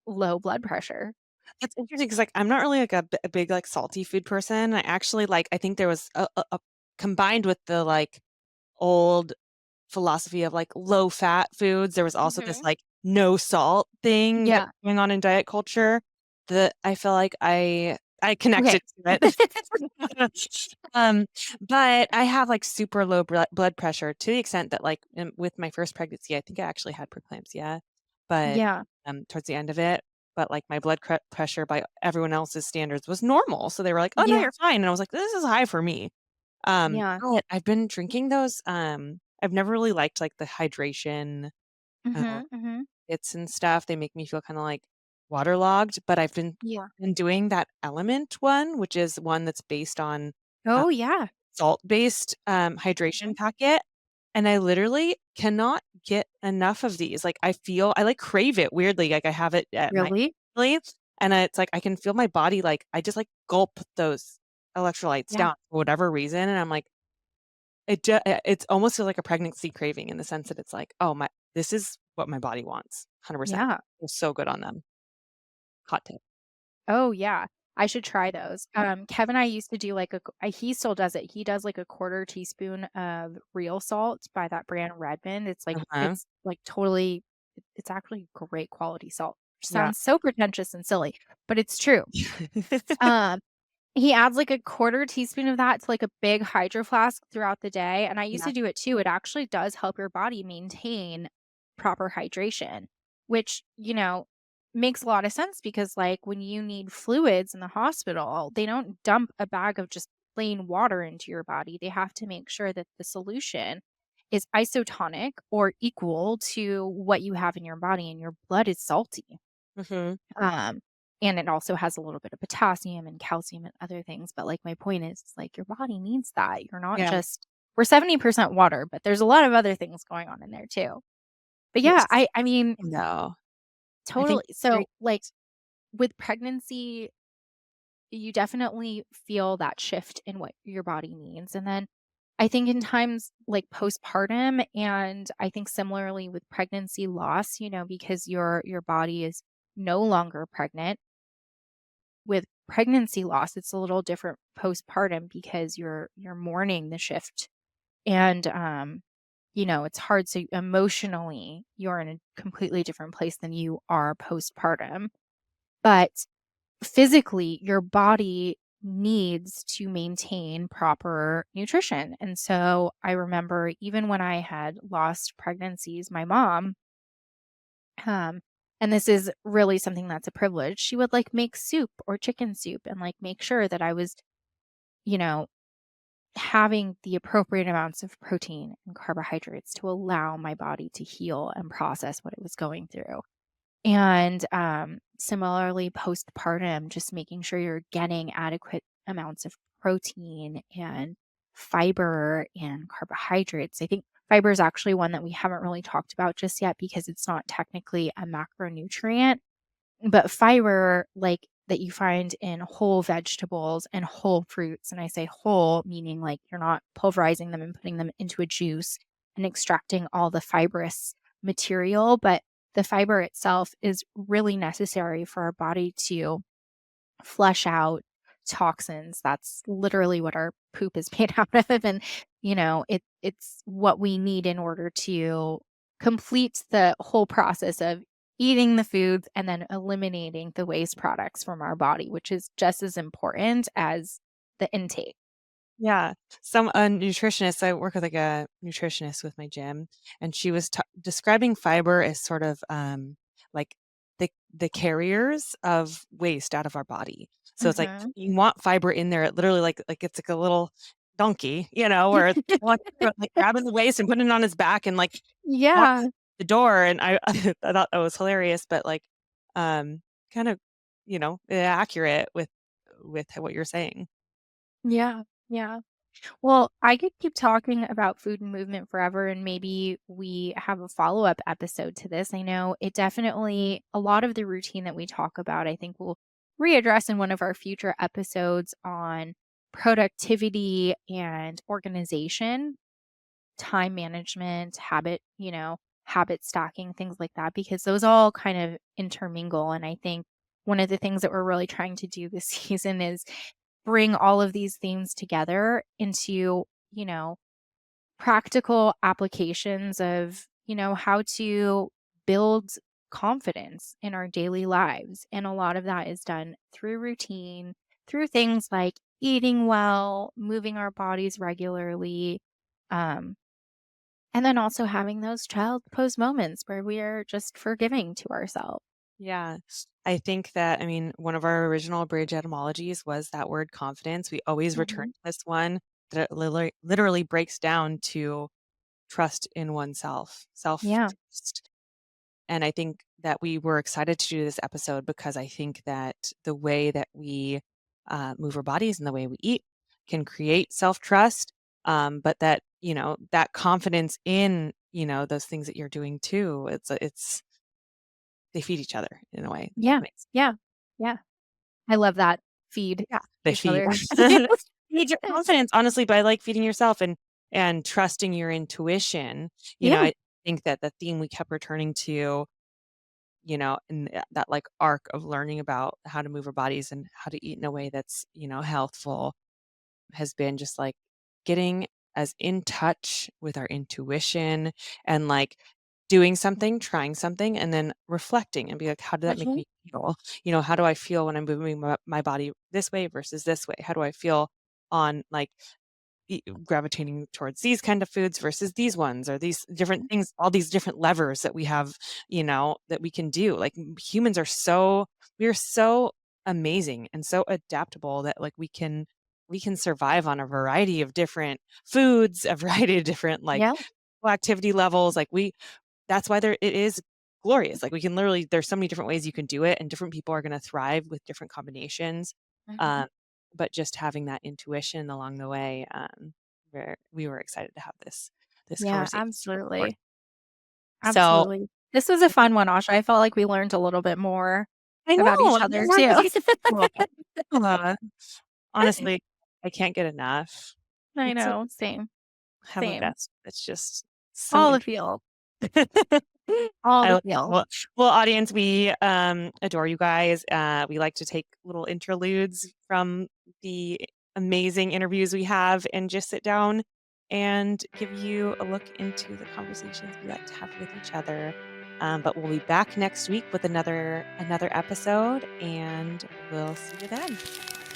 low blood pressure. That's interesting because, like, I'm not really, like, a big, like, salty food person. I actually, like, I think there was a combined with the, like, old philosophy of, like, low fat foods, there was also this, Mhm. like, no salt thing that Yeah. was going on in diet culture that I feel like I Okay. connected to it. Um, but I have, like, super low blood pressure to the extent that, like, with my first pregnancy, I think I actually had preeclampsia. but, Yeah. towards the end of it, but, like, my blood pressure by everyone else's standards was normal, so they were like, "Oh, no, Yeah. you're fine," and I was like, "This is high for me." Yeah. But I've been drinking those, I've never really liked, like, the hydration, uh, Mhm. Mhm. bits and stuff. They make me feel kinda, like, waterlogged, but I've Yeah. been doing that Element one, which is one that's based on, uh, Oh, yeah. salt-based, hydration Mhm. packet, and I literally cannot get enough of these. Like, I, like, crave it weirdly, like, I have it at night, Really? really, and it's like I can feel my body, like, I just, like, gulp those electrolytes Yeah. down for whatever reason, and I'm like, it's almost feels like a pregnancy craving in the sense that it's like, "Oh, my this is what my body wants, 100%." Yeah. Feels so good on them. Hot tip. Oh, yeah. I should try those. Kevin and I used to do like he still does it. He does like a quarter teaspoon of real salt by that brand Redmond. Uh-huh. It's like totally it's actually great quality salt. Yeah. Sounds so pretentious and silly, but it's true. Um, he adds like a quarter teaspoon of that to like a big hydro flask throughout the day, and I used Yeah. to do it too. It actually does help your body maintain proper hydration, which, makes a lot of sense because like when you need fluids in the hospital, they don't dump a bag of just plain water into your body. They have to make sure that the solution is isotonic or equal to what you have in your body, and your blood is salty. Mhm. Um, and it also has a little bit of potassium and calcium and other things, but, like, my point is, like, your body needs that. You're not Yeah. just we're 70% water, but there's a lot of other things going on in there too. But yeah, Yes. I mean, No. I think totally. it's So, great. like, with pregnancy, you definitely feel that shift in what your body needs, and then I think in times like postpartum, and I think similarly with pregnancy loss, because your body is no longer pregnant. With pregnancy loss, it's a little different postpartum because you're mourning the shift, and, it's hard, so emotionally, you're in a completely different place than you are postpartum, but physically, your body needs to maintain proper nutrition, and so I remember even when I had lost pregnancies, my mom, um, and this is really something that's a privilege, she would, like, make soup or chicken soup and, like, make sure that I was, you know, having the appropriate amounts of protein and carbohydrates to allow my body to heal and process what it was going through. And, similarly, postpartum, just making sure you're getting adequate amounts of protein and fiber and carbohydrates. I think fiber is actually one that we haven't really talked about just yet because it's not technically a macronutrient, but fiber, like, that you find in whole vegetables and whole fruits, and I say whole, meaning, like, you're not pulverizing them and putting them into a juice and extracting all the fibrous material, but the fiber itself is really necessary for our body to flush out toxins. That's literally what our poop is made out of, and, it's what we need in order to complete the whole process of eating the foods and then eliminating the waste products from our body, which is just as important as the intake. Yeah. Some a nutritionist I work with, like, a nutritionist with my gym, and she was describing fiber as sort of, like, the carriers of waste out of our body. So it's like, Mhm. you want fiber in there, it literally like it's like a little donkey, where it's like grabbing the waste and putting it on his back and, like, walks Yeah, the door, and I I thought that was hilarious, but, like, kind of, accurate with what you're saying. yeah, yeah. Well, I could keep talking about food and movement forever, and maybe we have a follow up episode to this. I know it definitely, a lot of the routine that we talk about, I think we'll readdress in one of our future episodes on productivity and organization, time management, habit stacking, things like that, because those all kind of intermingle. And I think one of the things that we're really trying to do this season is bring all of these themes together into, you know, practical applications of, how to build confidence in our daily lives. And a lot of that is done through routine, through things like eating well, moving our bodies regularly, um, And then also having those child pose moments where we are just forgiving to ourselves. Yeah. I think that, I mean, one of our original bridge etymologies was that word confidence. We always return Mhm. to this one that it literally breaks down to trust in oneself, self Yeah. trust. And I think that we were excited to do this episode because I think that the way that we move our bodies and the way we eat can create self trust. But that, that confidence in, those things that you're doing too, they feed each other in a way, if Yeah. that makes Yeah. Yeah. I love that. Feed Yeah, they each feed. other. Feed your confidence, honestly, by, like, feeding yourself and trusting your intuition. Yeah. I think that the theme we kept returning to, in that, like, arc of learning about how to move our bodies and how to eat in a way that's, healthful has been just, like, getting as in touch with our intuition and, like, doing something, trying something, and then reflecting and be like, "How did that make Mhm. me feel?" How do I feel when I'm moving my body this way versus this way? How do I feel on, like, gravitating towards these kind of foods versus these ones or these different things, all these different levers that we have, that we can do. Like humans we are so amazing and so adaptable that like we can survive on a variety of different foods, a variety of different like Yeah. activity levels. That's why it is glorious. Like we can literally there's so many different ways you can do it and different people are going to thrive with different combinations. Mhm. Um, but just having that intuition along the way, where we were excited to have this Yeah, conversation. absolutely. So Absolutely. This was a fun one, Asha. I felt like we learned a little bit more I know about each I other love too. this. Uh, honestly, I can't get enough. I It's a know, same, have a same. best. It's just so All the interesting. feel, all I the love feel. well, audience, we, adore you guys. We like to take little interludes from the amazing interviews we have and just sit down and give you a look into the conversations we like to have with each other. But we'll be back next week with another episode, and we'll see you then.